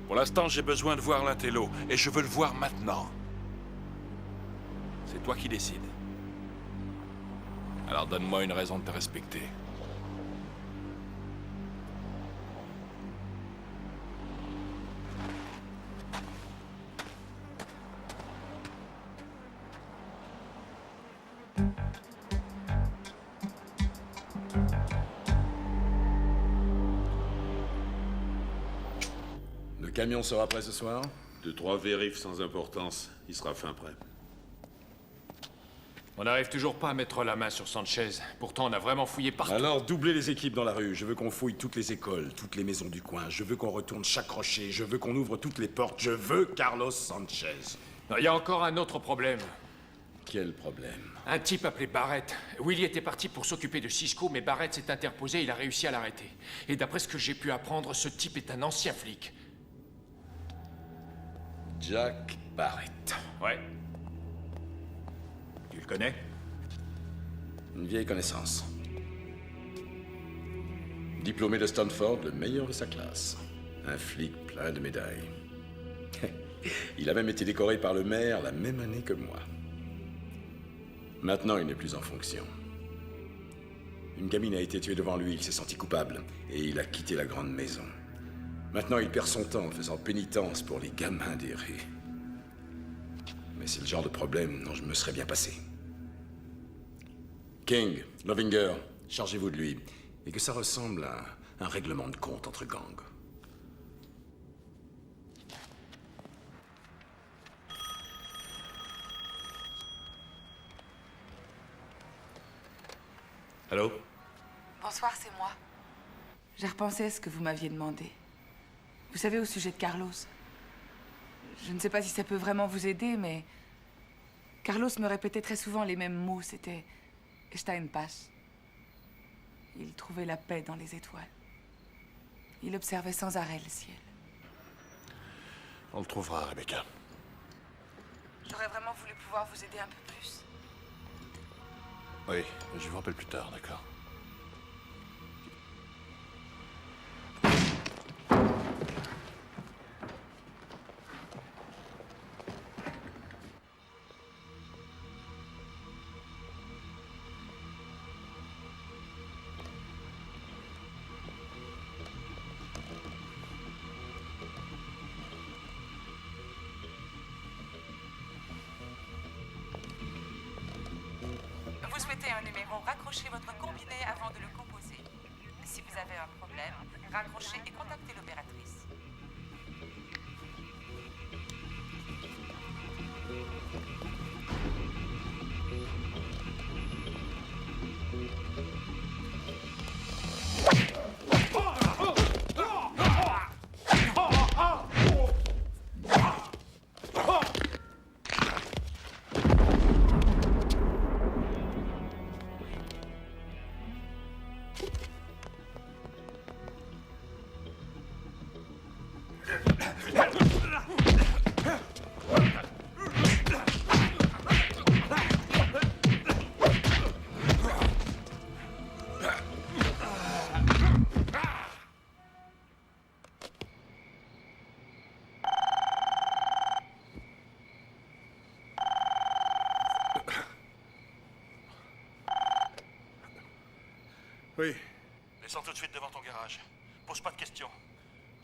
Pour l'instant, j'ai besoin de voir l'Intello, et je veux le voir maintenant. C'est toi qui décides. Alors donne-moi une raison de te respecter. camion sera prêt ce soir? 2-3 vérifs sans importance. Il sera fin prêt. On n'arrive toujours pas à mettre la main sur Sanchez. Pourtant, on a vraiment fouillé partout. Alors, doublez les équipes dans la rue. Je veux qu'on fouille toutes les écoles, toutes les maisons du coin. Je veux qu'on retourne chaque rocher. Je veux qu'on ouvre toutes les portes. Je veux Carlos Sanchez. Il y a encore un autre problème. Quel problème? Un type appelé Barrett. Willy était parti pour s'occuper de Cisco, mais Barrett s'est interposé et il a réussi à l'arrêter. Et d'après ce que j'ai pu apprendre, ce type est un ancien flic. Jack Barrett. Ouais. Tu le connais? Une vieille connaissance. Diplômé de Stanford, le meilleur de sa classe. Un flic plein de médailles. Il a même été décoré par le maire la même année que moi. Maintenant, il n'est plus en fonction. Une gamine a été tuée devant lui, il s'est senti coupable, et il a quitté la grande maison. Maintenant, il perd son temps en faisant pénitence pour les gamins d'errés. Mais c'est le genre de problème dont je me serais bien passé. King, Lovinger, chargez-vous de lui, et que ça ressemble à un règlement de compte entre gangs. Allô? Bonsoir, c'est moi. J'ai repensé à ce que vous m'aviez demandé. Vous savez, au sujet de Carlos. Je ne sais pas si ça peut vraiment vous aider, mais... Carlos me répétait très souvent les mêmes mots. C'était... Steinpass. Il trouvait la paix dans les étoiles. Il observait sans arrêt le ciel. On le trouvera, Rebecca. J'aurais vraiment voulu pouvoir vous aider un peu plus. Oui, je vous rappelle plus tard, d'accord? Vous souhaitez un numéro, raccrochez votre combiné avant de le composer. Si vous avez un problème, raccrochez et contactez l'opératrice. Oui. Descends tout de suite devant ton garage. Pose pas de questions.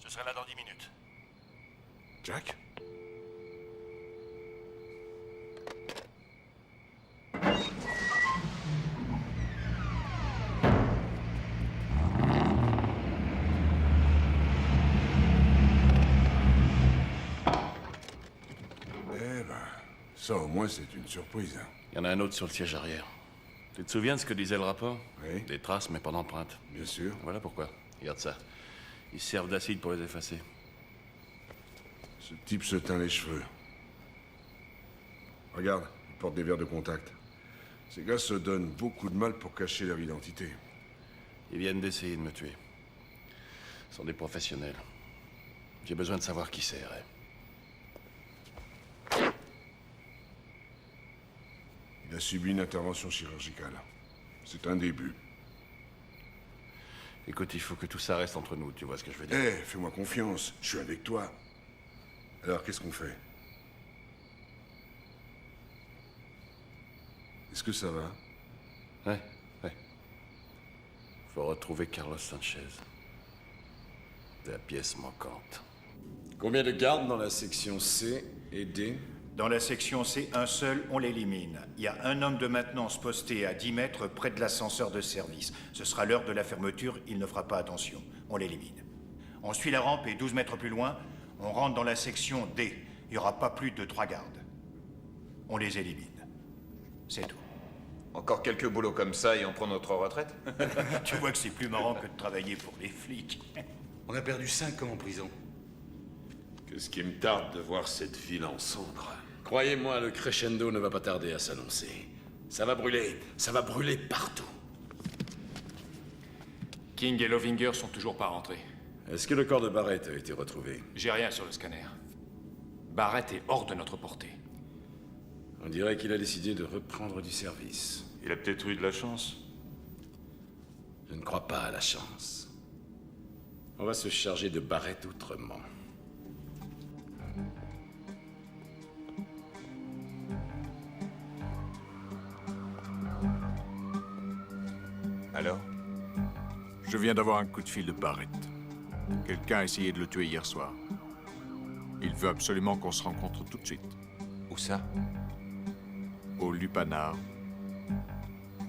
Je serai là dans 10 minutes. Jack? Eh ben, ça au moins c'est une surprise. Il y en a un autre sur le siège arrière. Tu te souviens de ce que disait le rapport? Oui. Des traces, mais pas d'empreintes. Bien sûr. Voilà pourquoi. Regarde ça. Ils servent d'acide pour les effacer. Ce type se teint les cheveux. Regarde, il porte des verres de contact. Ces gars se donnent beaucoup de mal pour cacher leur identité. Ils viennent d'essayer de me tuer. Ce sont des professionnels. J'ai besoin de savoir qui c'est, Ray. Il a subi une intervention chirurgicale. C'est un début. Écoute, il faut que tout ça reste entre nous, tu vois ce que je veux dire? Eh, fais-moi confiance, je suis avec toi. Alors, qu'est-ce qu'on fait? Est-ce que ça va? Ouais. Faut retrouver Carlos Sanchez. La pièce manquante. Combien de gardes dans la section C et D? Dans la section C, un seul, on l'élimine. Il y a un homme de maintenance posté à 10 mètres près de l'ascenseur de service. Ce sera l'heure de la fermeture, il ne fera pas attention. On l'élimine. On suit la rampe et 12 mètres plus loin, On rentre dans la section D. Il n'y aura pas plus de 3 gardes. On les élimine. C'est tout. Encore quelques boulots comme ça et on prend notre retraite? Tu vois que c'est plus marrant que de travailler pour les flics. On a perdu 5 ans en prison. Qu'est-ce qui me tarde de voir cette ville en cendres? Croyez-moi, le crescendo ne va pas tarder à s'annoncer. Ça va brûler partout. King et Lovinger sont toujours pas rentrés. Est-ce que le corps de Barrett a été retrouvé? J'ai rien sur le scanner. Barrett est hors de notre portée. On dirait qu'il a décidé de reprendre du service. Il a peut-être eu de la chance. Je ne crois pas à la chance. On va se charger de Barrett autrement. Alors? Je viens d'avoir un coup de fil de Barrett. Quelqu'un a essayé de le tuer hier soir. Il veut absolument qu'on se rencontre tout de suite. Où ça? Au Lupanar.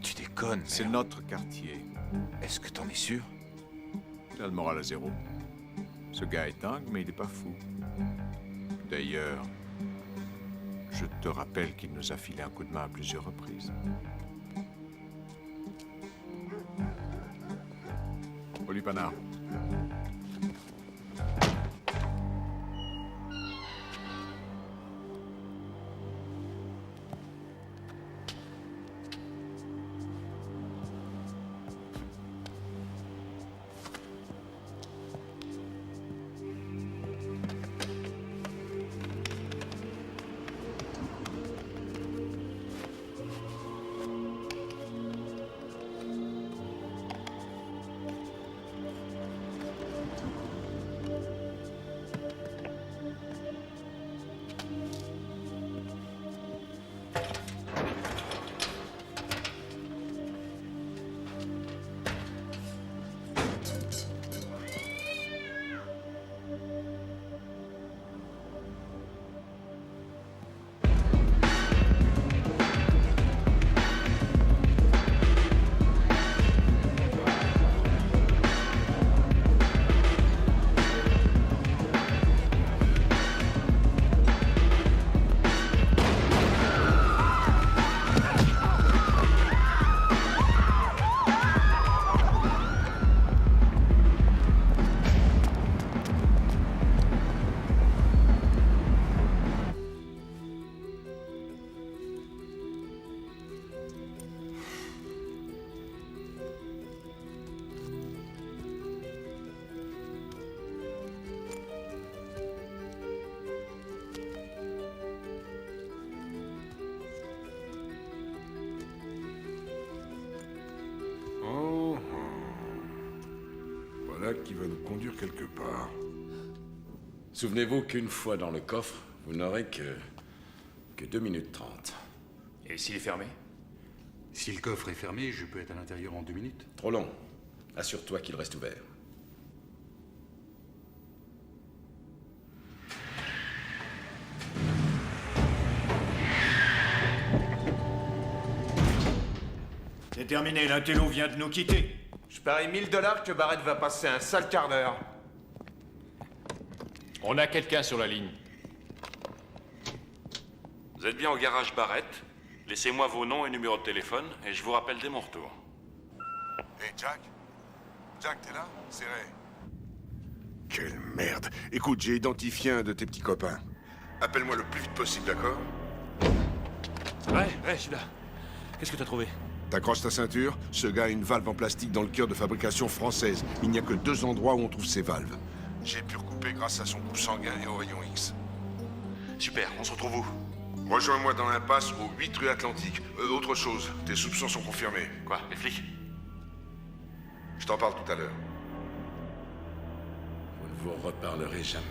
Tu déconnes, C'est notre quartier. Est-ce que t'en es sûr? Il a le moral à zéro. Ce gars est dingue, mais il n'est pas fou. D'ailleurs, je te rappelle qu'il nous a filé un coup de main à plusieurs reprises. Au Lupanar. Qui va nous conduire quelque part. Souvenez-vous qu'une fois dans le coffre, vous n'aurez que 2 minutes 30. Et s'il est fermé? Si le coffre est fermé, je peux être à l'intérieur en 2 minutes. Trop long. Assure-toi qu'il reste ouvert. C'est terminé, l'intello vient de nous quitter. Je parie $1000 que Barrett va passer un sale quart d'heure. On a quelqu'un sur la ligne. Vous êtes bien au garage Barrett? Laissez-moi vos noms et numéros de téléphone, et je vous rappelle dès mon retour. Hé, Jack? Jack, t'es là? C'est Ray. Quelle merde. Écoute, j'ai identifié un de tes petits copains. Appelle-moi le plus vite possible, d'accord? Ouais, je suis là. Qu'est-ce que t'as trouvé? T'accroches ta ceinture, ce gars a une valve en plastique dans le cœur de fabrication française. Il n'y a que 2 endroits où on trouve ces valves. J'ai pu recouper grâce à son groupe sanguin et au rayon X. Super, on se retrouve où? Rejoins-moi dans l'impasse aux 8 rues Atlantique. Autre chose, tes soupçons sont confirmés. Quoi, les flics? Je t'en parle tout à l'heure. Vous ne vous reparlerez jamais.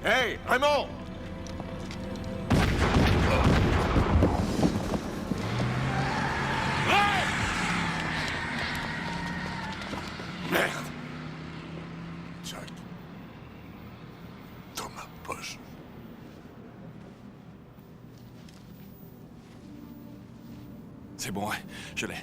Hey, Raymond! Merde! Jack. C'est bon, ouais, je l'ai.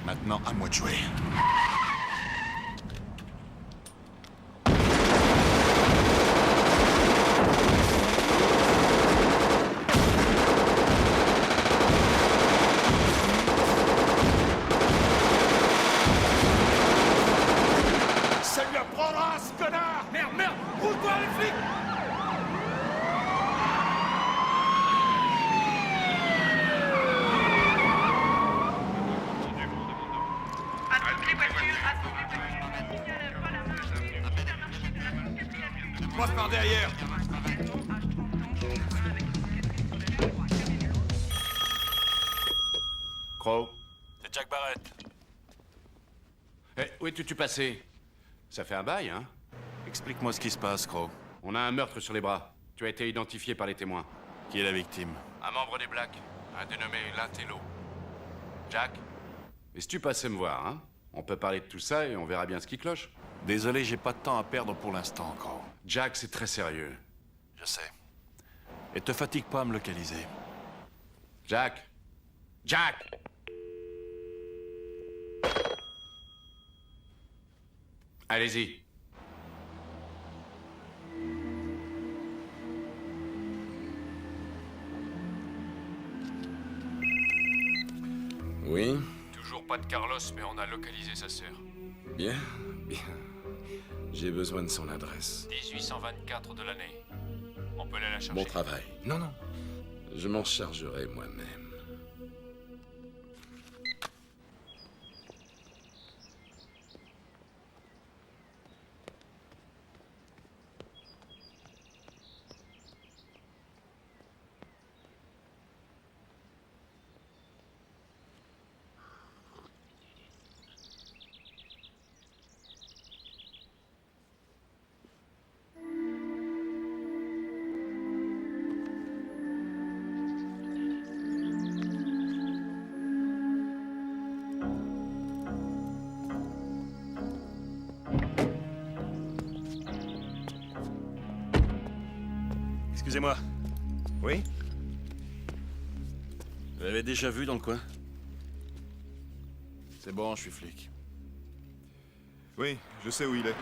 Maintenant, à moi de jouer. Ça lui apprendra, ce connard! Merde, merde! Roule-toi, les flics! Passe par derrière. Crow. C'est Jack Barrett. Eh, où es-tu passé? Ça fait un bail, hein? Explique-moi ce qui se passe, Crow. On a un meurtre sur les bras. Tu as été identifié par les témoins. Qui est la victime? Un membre des Blacks, un dénommé Lintello. Jack, et si tu passais me voir, hein? On peut parler de tout ça et on verra bien ce qui cloche. Désolé, j'ai pas de temps à perdre pour l'instant, Crow. Jack, c'est très sérieux. Je sais. Et te fatigue pas à me localiser. Jack! Jack! Allez-y. Oui? Toujours pas de Carlos, mais on a localisé sa sœur. Bien, bien. J'ai besoin de son adresse. 1824 de l'année. On peut aller la chercher. Bon travail. Non, non. Je m'en chargerai moi-même. Excusez-moi. Oui? Vous l'avez déjà vu dans le coin? C'est bon, je suis flic. Oui, je sais où il est.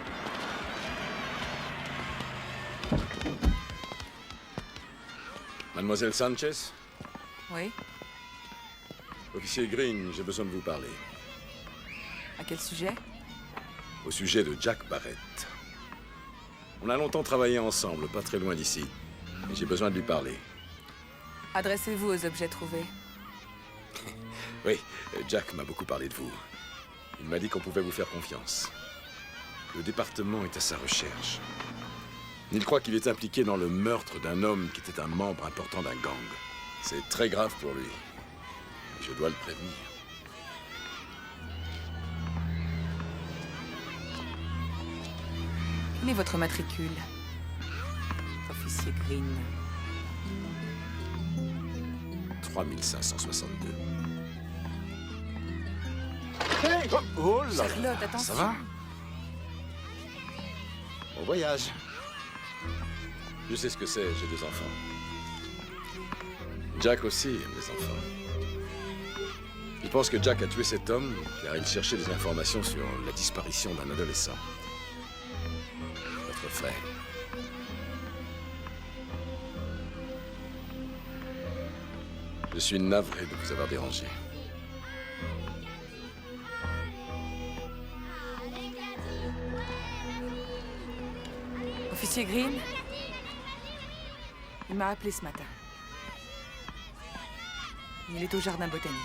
Mademoiselle Sanchez? Oui? Officier Green, j'ai besoin de vous parler. À quel sujet? Au sujet de Jack Barrett. On a longtemps travaillé ensemble, pas très loin d'ici. Et j'ai besoin de lui parler. Adressez-vous aux objets trouvés. Oui, Jack m'a beaucoup parlé de vous. Il m'a dit qu'on pouvait vous faire confiance. Le département est à sa recherche. Il croit qu'il est impliqué dans le meurtre d'un homme qui était un membre important d'un gang. C'est très grave pour lui. Je dois le prévenir. Quel est votre matricule? Officier Green. 3562. Hey! Oh là là! Charlotte, attention. Ça va? Bon voyage. Je sais ce que c'est, j'ai 2 enfants. Jack aussi aime les enfants. Il pense que Jack a tué cet homme car il cherchait des informations sur la disparition d'un adolescent. Votre frère. Je suis navré de vous avoir dérangé. Officier Green? Il m'a appelé ce matin. Il est au jardin botanique.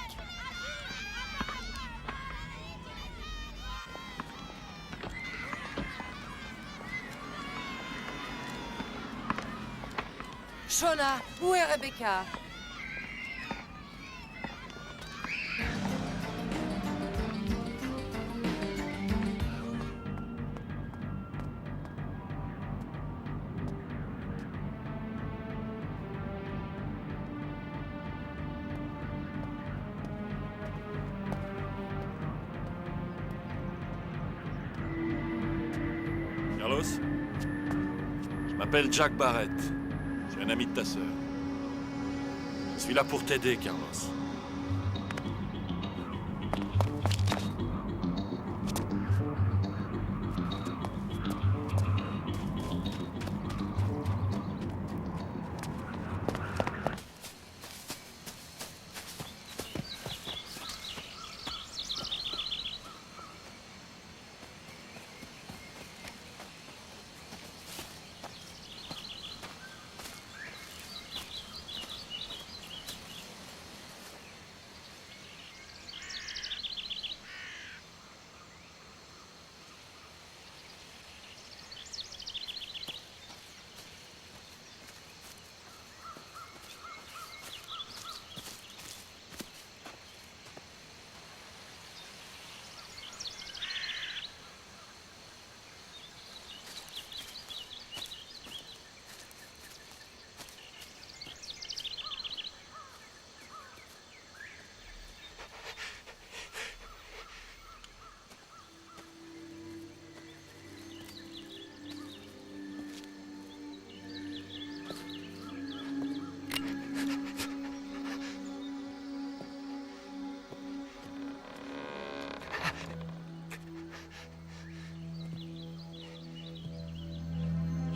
Shona, où est Rebecca? Carlos? Je m'appelle Jack Barrett. Je suis un ami de ta sœur. Je suis là pour t'aider, Carlos.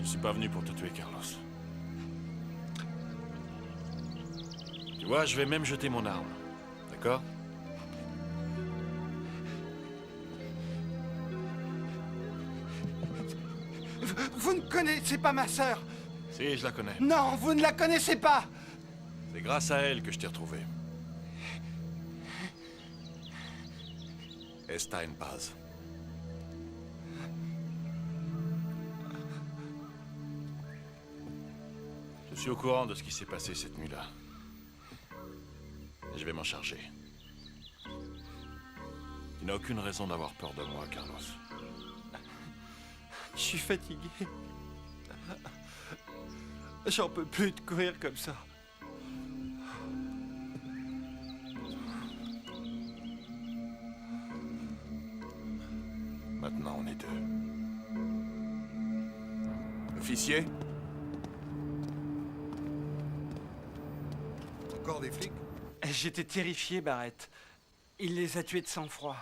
Je suis pas venu pour te tuer, Carlos. Tu vois, je vais même jeter mon arme. D'accord? Vous ne connaissez pas ma sœur. Si, je la connais. Non, vous ne la connaissez pas. C'est grâce à elle que je t'ai retrouvé. Está en paz. Je suis au courant de ce qui s'est passé cette nuit-là. Et je vais m'en charger. Tu n'as aucune raison d'avoir peur de moi, Carlos. Je suis fatigué. J'en peux plus de courir comme ça. Maintenant, on est deux. Officier? Encore des flics? J'étais terrifié, Barrett. Il les a tués de sang-froid.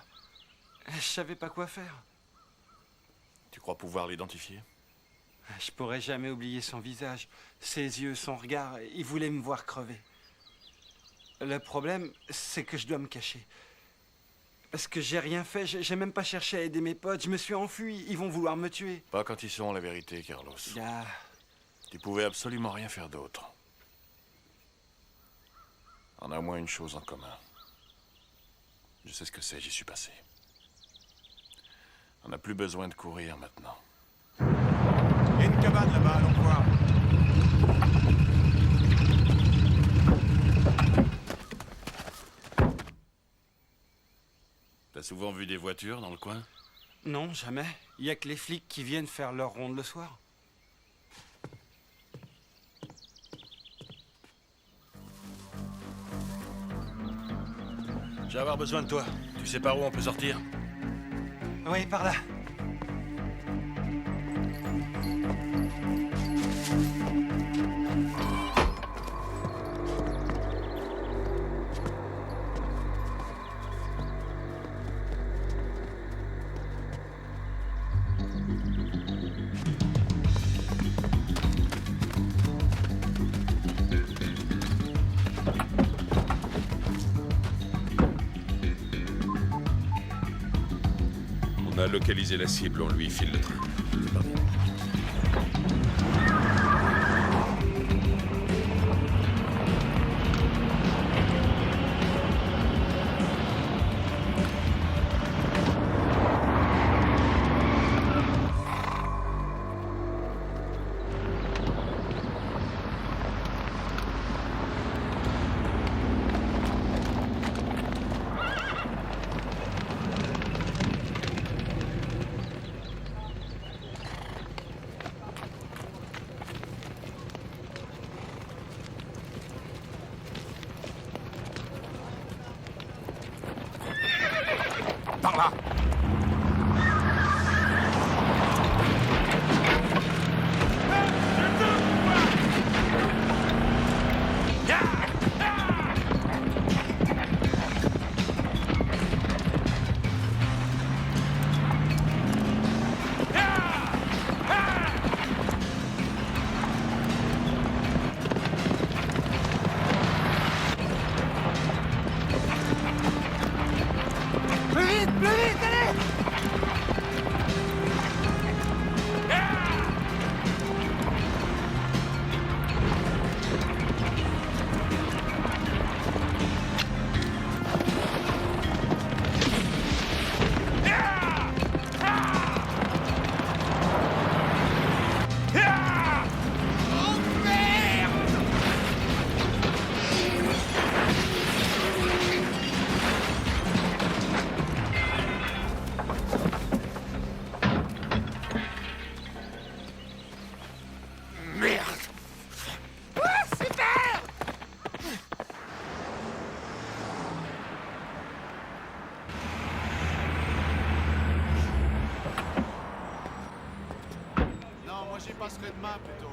Je savais pas quoi faire. Tu crois pouvoir l'identifier? Je pourrais jamais oublier son visage, ses yeux, son regard. Il voulait me voir crever. Le problème, c'est que je dois me cacher. Parce que j'ai rien fait, j'ai même pas cherché à aider mes potes. Je me suis enfui, ils vont vouloir me tuer. Pas quand ils sauront la vérité, Carlos. Ah. Tu pouvais absolument rien faire d'autre. On a au moins une chose en commun. Je sais ce que c'est, j'y suis passé. On n'a plus besoin de courir maintenant. Il y a une cabane là-bas, allons voir. T'as souvent vu des voitures dans le coin? Non, jamais. Il y a que les flics qui viennent faire leur ronde le soir. Je vais avoir besoin de toi. Tu sais par où on peut sortir? Oui, par là. On a localisé la cible, on lui file le train. C'est parti. par là. Plus vite, allez! Non, moi j'y passerai demain plutôt.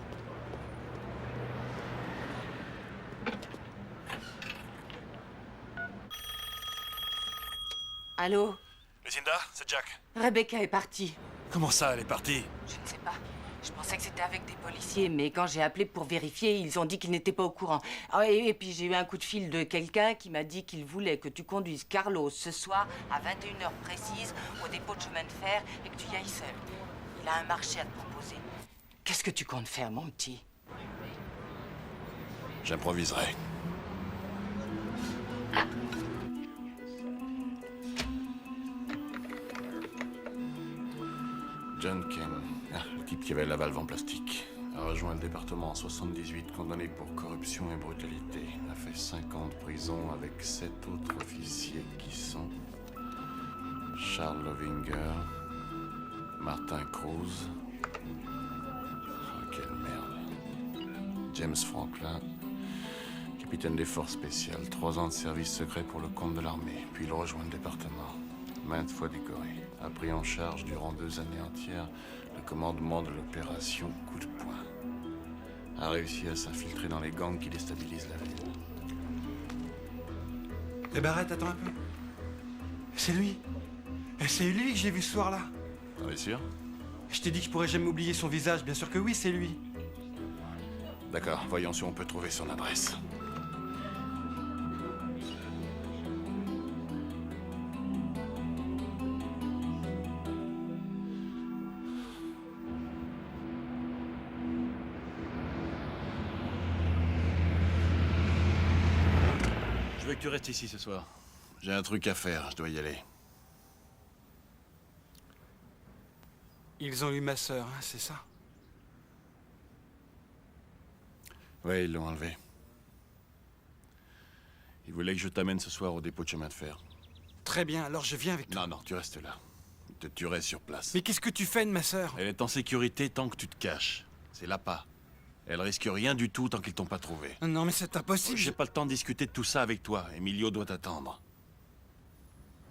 Allô? Lucinda, c'est Jack. Rebecca est partie. Comment ça, elle est partie? Je ne sais pas. Je pensais que c'était avec des policiers, mais quand j'ai appelé pour vérifier, ils ont dit qu'ils n'étaient pas au courant. Ah, et puis j'ai eu un coup de fil de quelqu'un qui m'a dit qu'il voulait que tu conduises Carlos ce soir à 21h précise au dépôt de chemin de fer et que tu y ailles seul. Il a un marché à te proposer. Qu'est-ce que tu comptes faire, mon petit? J'improviserai. John Ken, le type qui avait la valve en plastique, a rejoint le département en 78, condamné pour corruption et brutalité. A fait 5 ans de prison avec 7 autres officiers qui sont Charles Lovinger, Martin Cruz, oh, quelle merde, James Franklin, capitaine des forces spéciales, 3 ans de service secret pour le compte de l'armée, puis il rejoint le département, maintes fois décoré, a pris en charge durant 2 années entières le commandement de l'opération Coup de poing, a réussi à s'infiltrer dans les gangs qui déstabilisent la ville. Eh ben arrête, attends un peu. C'est lui. Et c'est lui que j'ai vu ce soir-là. T'en es sûr? Je t'ai dit que je pourrais jamais oublier son visage. Bien sûr que oui, c'est lui. D'accord, voyons si on peut trouver son adresse. Je veux que tu restes ici ce soir. J'ai un truc à faire, je dois y aller. Ils ont eu ma sœur, hein, c'est ça? Ouais, ils l'ont enlevé. Ils voulaient que je t'amène ce soir au dépôt de chemin de fer. Très bien, alors je viens avec toi. Non, non, tu restes là. Ils te tueraient sur place. Mais qu'est-ce que tu fais de ma sœur? Elle est en sécurité tant que tu te caches. C'est l'appât. Elle risque rien du tout tant qu'ils t'ont pas trouvé. Non, mais c'est impossible. J'ai pas le temps de discuter de tout ça avec toi. Emilio doit t'attendre.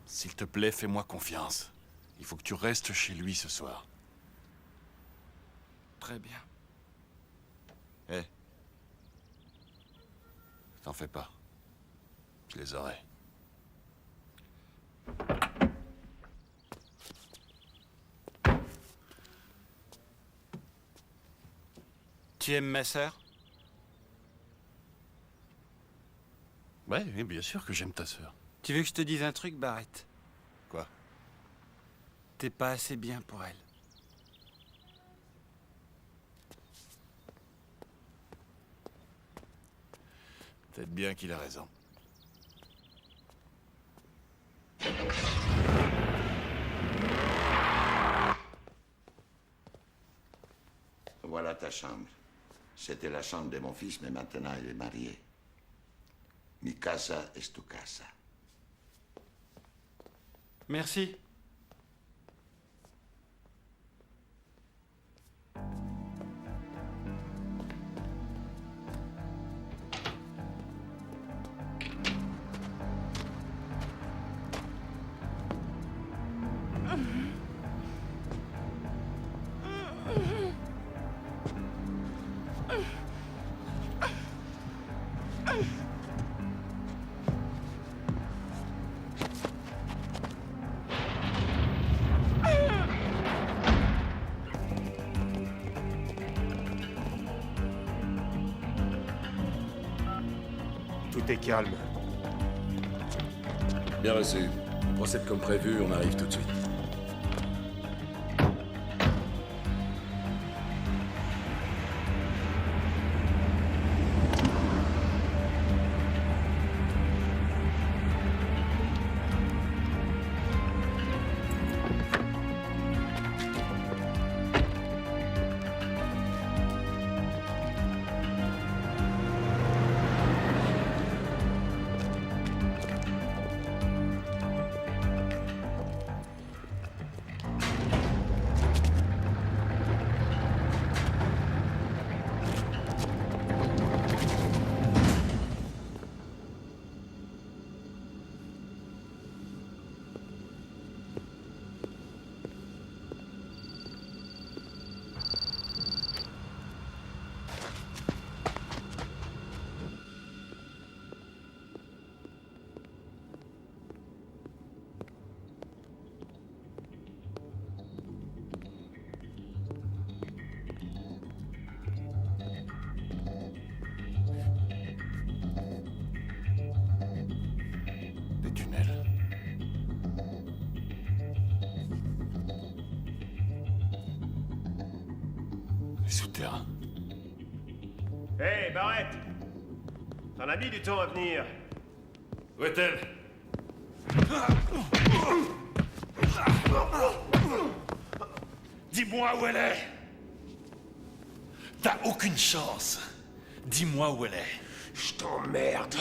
S'il te plaît, fais-moi confiance. Il faut que tu restes chez lui ce soir. Très bien. Hé. T'en fais pas. Je les aurai. Tu aimes ma sœur? Ouais, oui, bien sûr que j'aime ta sœur. Tu veux que je te dise un truc, Barrett? Quoi? T'es pas assez bien pour elle. Peut-être bien qu'il a raison. Voilà ta chambre. C'était la chambre de mon fils, mais maintenant il est marié. Mi casa es tu casa. Merci. tout est calme. Bien reçu. On procède comme prévu, on arrive tout de suite. Souterrain. Hé, Barrett! T'en as mis du temps à venir. Où est-elle? Dis-moi où elle est! T'as aucune chance. Dis-moi où elle est. Je t'emmerde.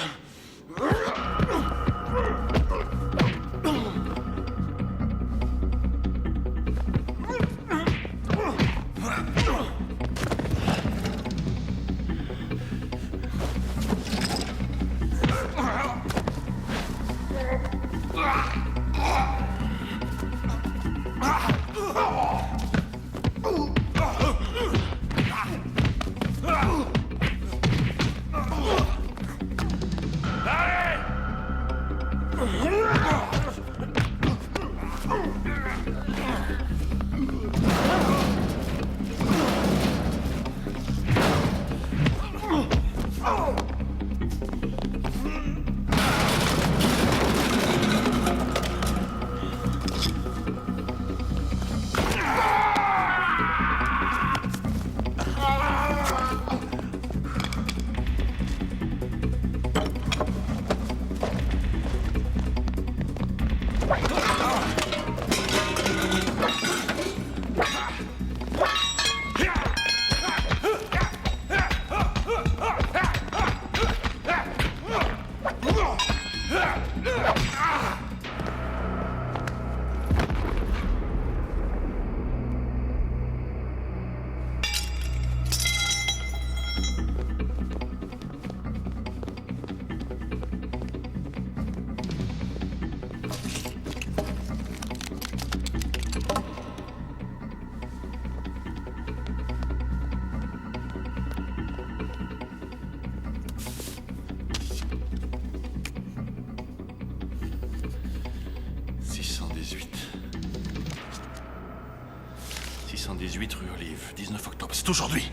Rue Olive, 19 octobre. C'est aujourd'hui.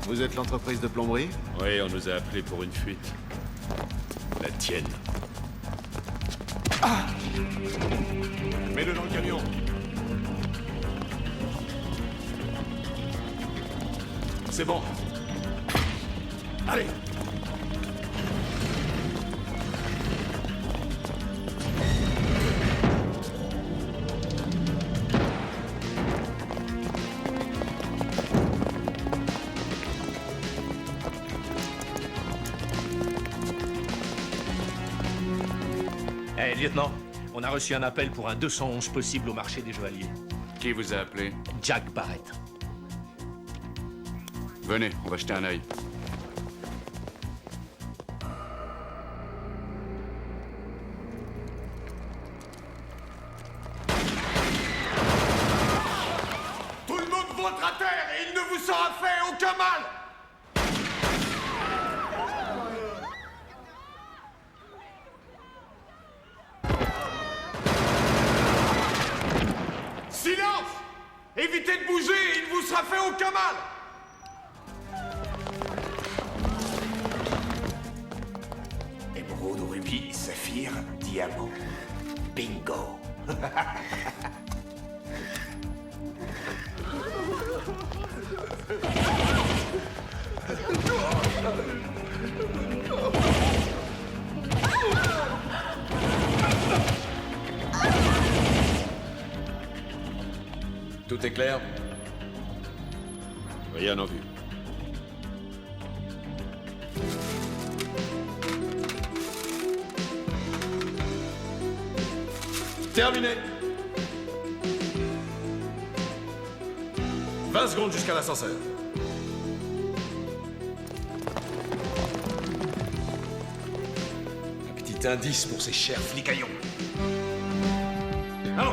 Vous êtes l'entreprise de plomberie? Oui, on nous a appelés pour une fuite. La tienne. Ah! Mets-le dans le camion. C'est bon. Allez. Eh, lieutenant, on a reçu un appel pour un 211 possible au marché des joailliers. Qui vous a appelé? Jack Barrett. Venez, on va jeter un œil. Tout le monde vautre à terre et il ne vous sera fait aucun mal! Évitez de bouger, il ne vous sera fait aucun mal. Émeraude, rubis, saphir, diamant. Bingo. Tout est clair? Rien en vue. Terminé. 20 secondes jusqu'à l'ascenseur. Un petit indice pour ces chers flicaillons. Allons.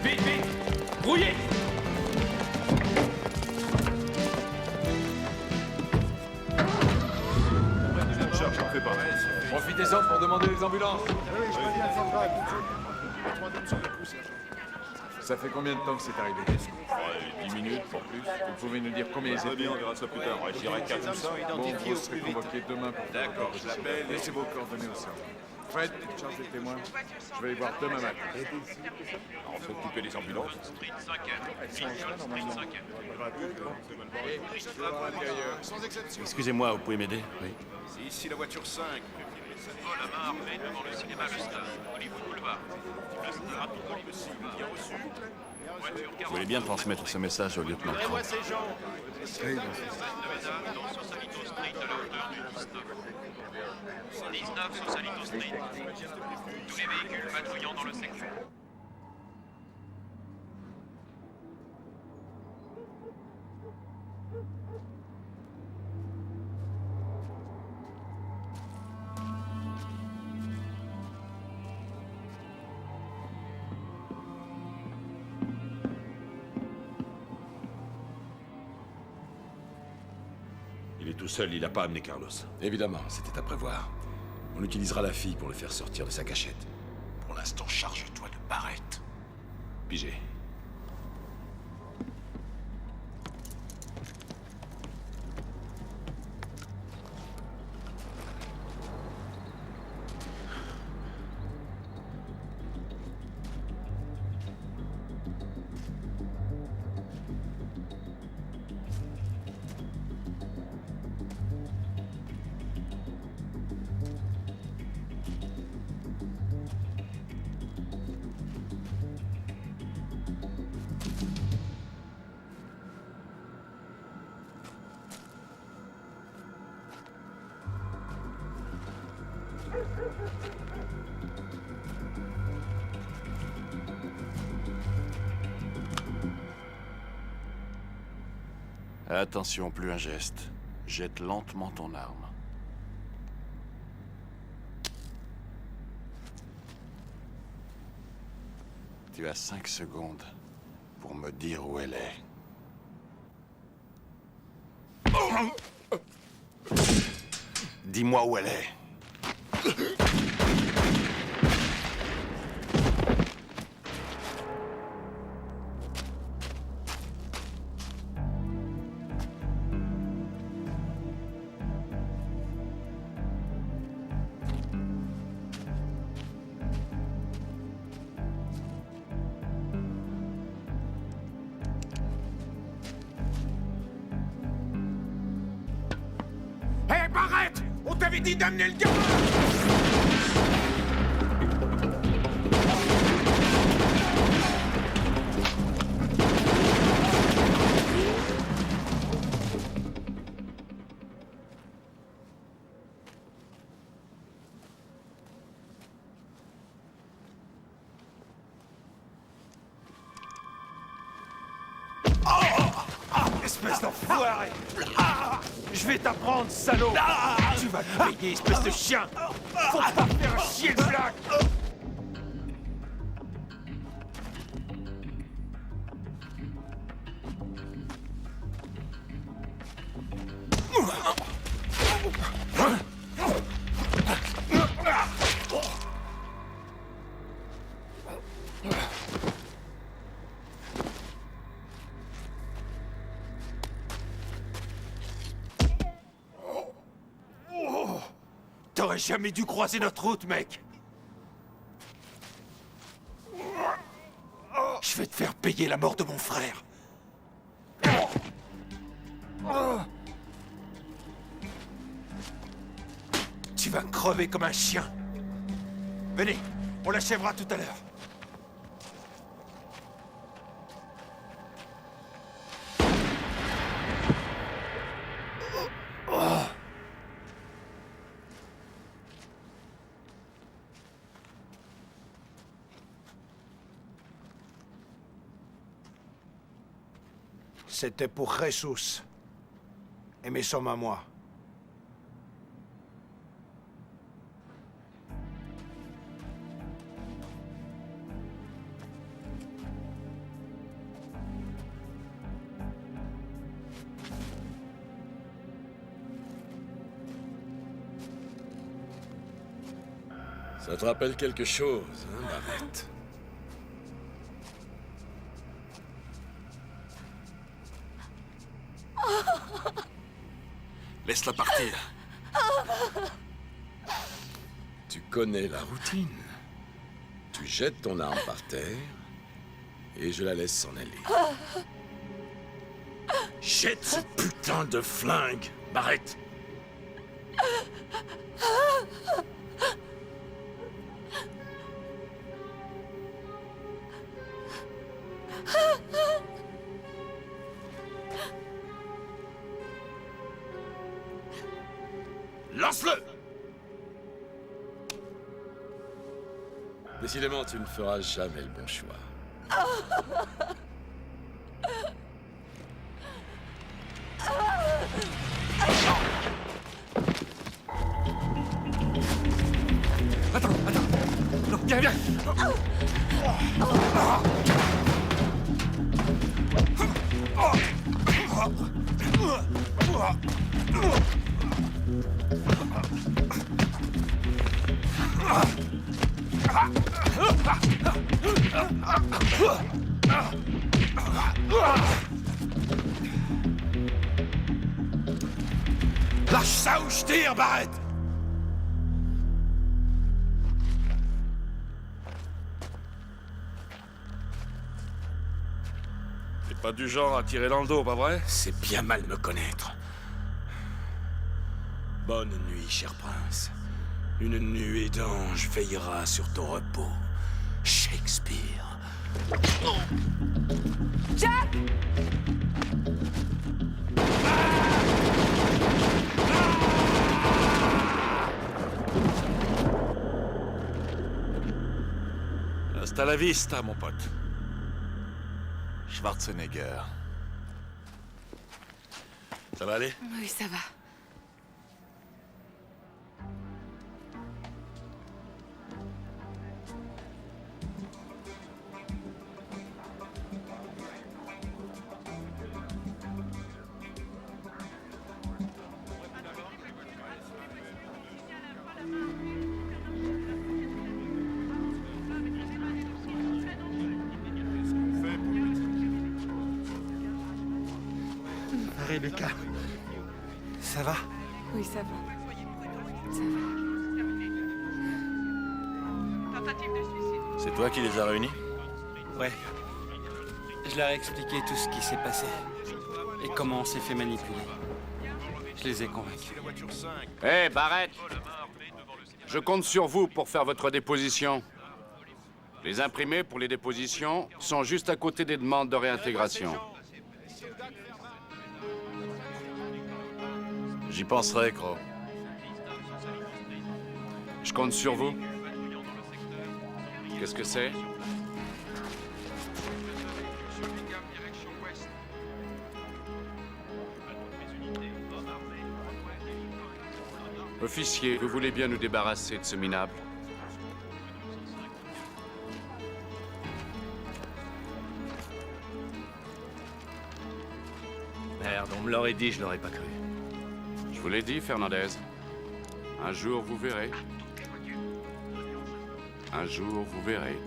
Vite, vite! Brouillez! J'en fais pas. Profitez-en pour demander les ambulances. Oui, je reviens à Central. 3 hommes sur le coup, sergent. Ça fait combien de temps que c'est arrivé? 10 minutes, pour plus. Vous pouvez nous dire combien ils Très étaient? bien, on verra ça plus tard. Je dirais 4 ou 5. Bon, vous serez convoqué demain pour faire D'accord, votre je l'appelle et- Laissez vos coordonnées au service. Fred, charge des témoins. Je vais les voir demain matin. On s'occuper des ambulances. Sans exception. Excusez-moi, vous pouvez m'aider? Oui. C'est ici la voiture 5. Vol à main armée devant le cinéma Le Stade, Hollywood Boulevard. Le Stade rapide Hollywood Boulevard. Voiture Vous voulez bien transmettre ce message au lieutenant Cran. de Ménard dans Sausalito Street à la hauteur du 19. 19 Sausalito Street. Tous les véhicules patrouillant dans le secteur. Il est tout seul, il n'a pas amené Carlos. Évidemment, c'était à prévoir. On utilisera la fille pour le faire sortir de sa cachette. Pour l'instant, charge-toi de Barrett. Pigé. Attention, plus un geste. Jette lentement ton arme. Tu as 5 secondes pour me dire où elle est. Dis-moi où elle est. Hé, Barrett! On t'avait dit d'amener le gars! Espèce d'enfoiré! Je vais t'apprendre, salaud! Tu vas te payer, espèce de chien! Faut pas faire chier le black! T'aurais jamais dû croiser notre route, mec. Je vais te faire payer la mort de mon frère. Tu vas crever comme un chien. Venez, on l'achèvera tout à l'heure. C'était pour Jesus. Et mes sommes à moi. Ça te rappelle quelque chose, hein, Barrett? Laisse-la partir. Tu connais la routine. Tu jettes ton arme par terre et je la laisse s'en aller. Jette ce putain de flingue, Barrett. Lance-le! Décidément, tu ne feras jamais le bon choix. Attends. Non, viens. Lâche ça ou je tire, Barrett! T'es pas du genre à tirer dans le dos, pas vrai? C'est bien mal me connaître. Bonne nuit, cher prince. Une nuée d'ange veillera sur ton repos. Shakespeare. Jack! Hasta la vista, mon pote. Schwarzenegger. Ça va aller? Oui, ça va. Rebecca, ça va? Oui, ça va. Ça va. C'est toi qui les as réunis? Ouais. Je leur ai expliqué tout ce qui s'est passé. Et comment on s'est fait manipuler. Je les ai convaincus. Hé, Barrett! Je compte sur vous pour faire votre déposition. Les imprimés pour les dépositions sont juste à côté des demandes de réintégration. J'y penserai, Crow. Je compte sur vous. Qu'est-ce que c'est? Officier, vous voulez bien nous débarrasser de ce minable? Merde, on me l'aurait dit, je l'aurais pas cru. Je vous l'ai dit, Fernandez. Un jour, vous verrez. Un jour, vous verrez.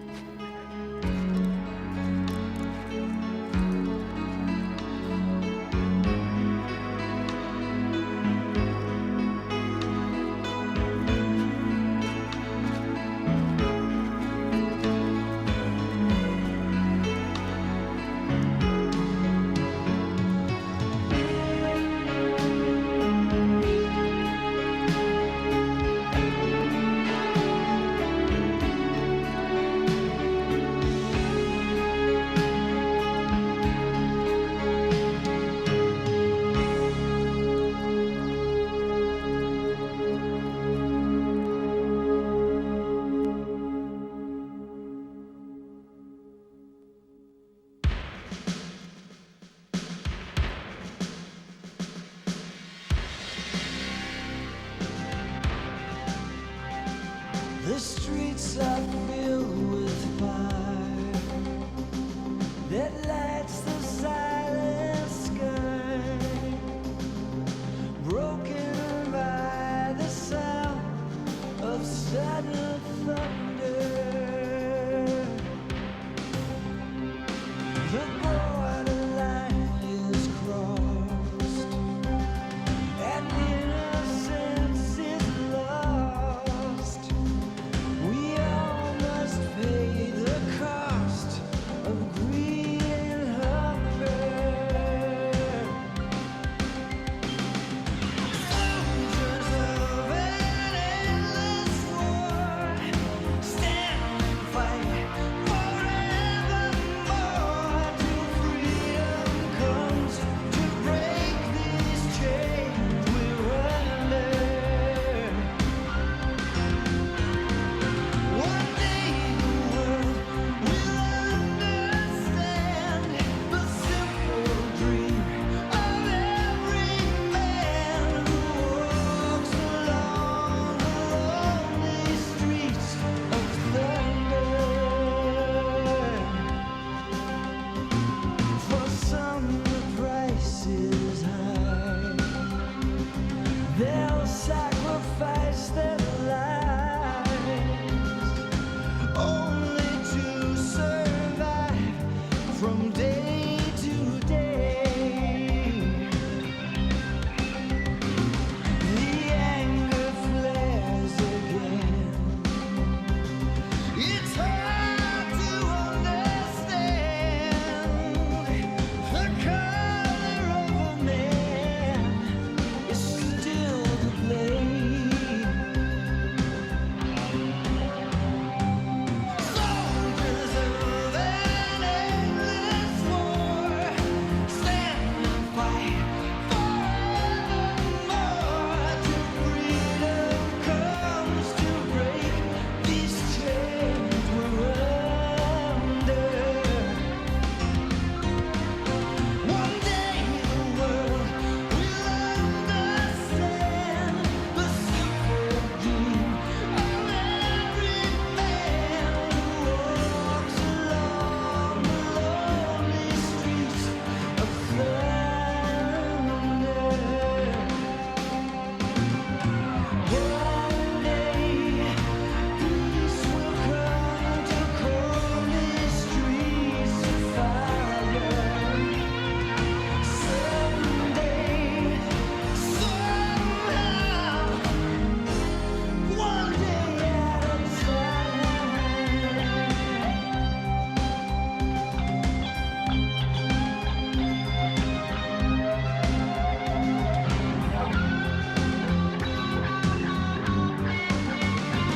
streets are filled with fire.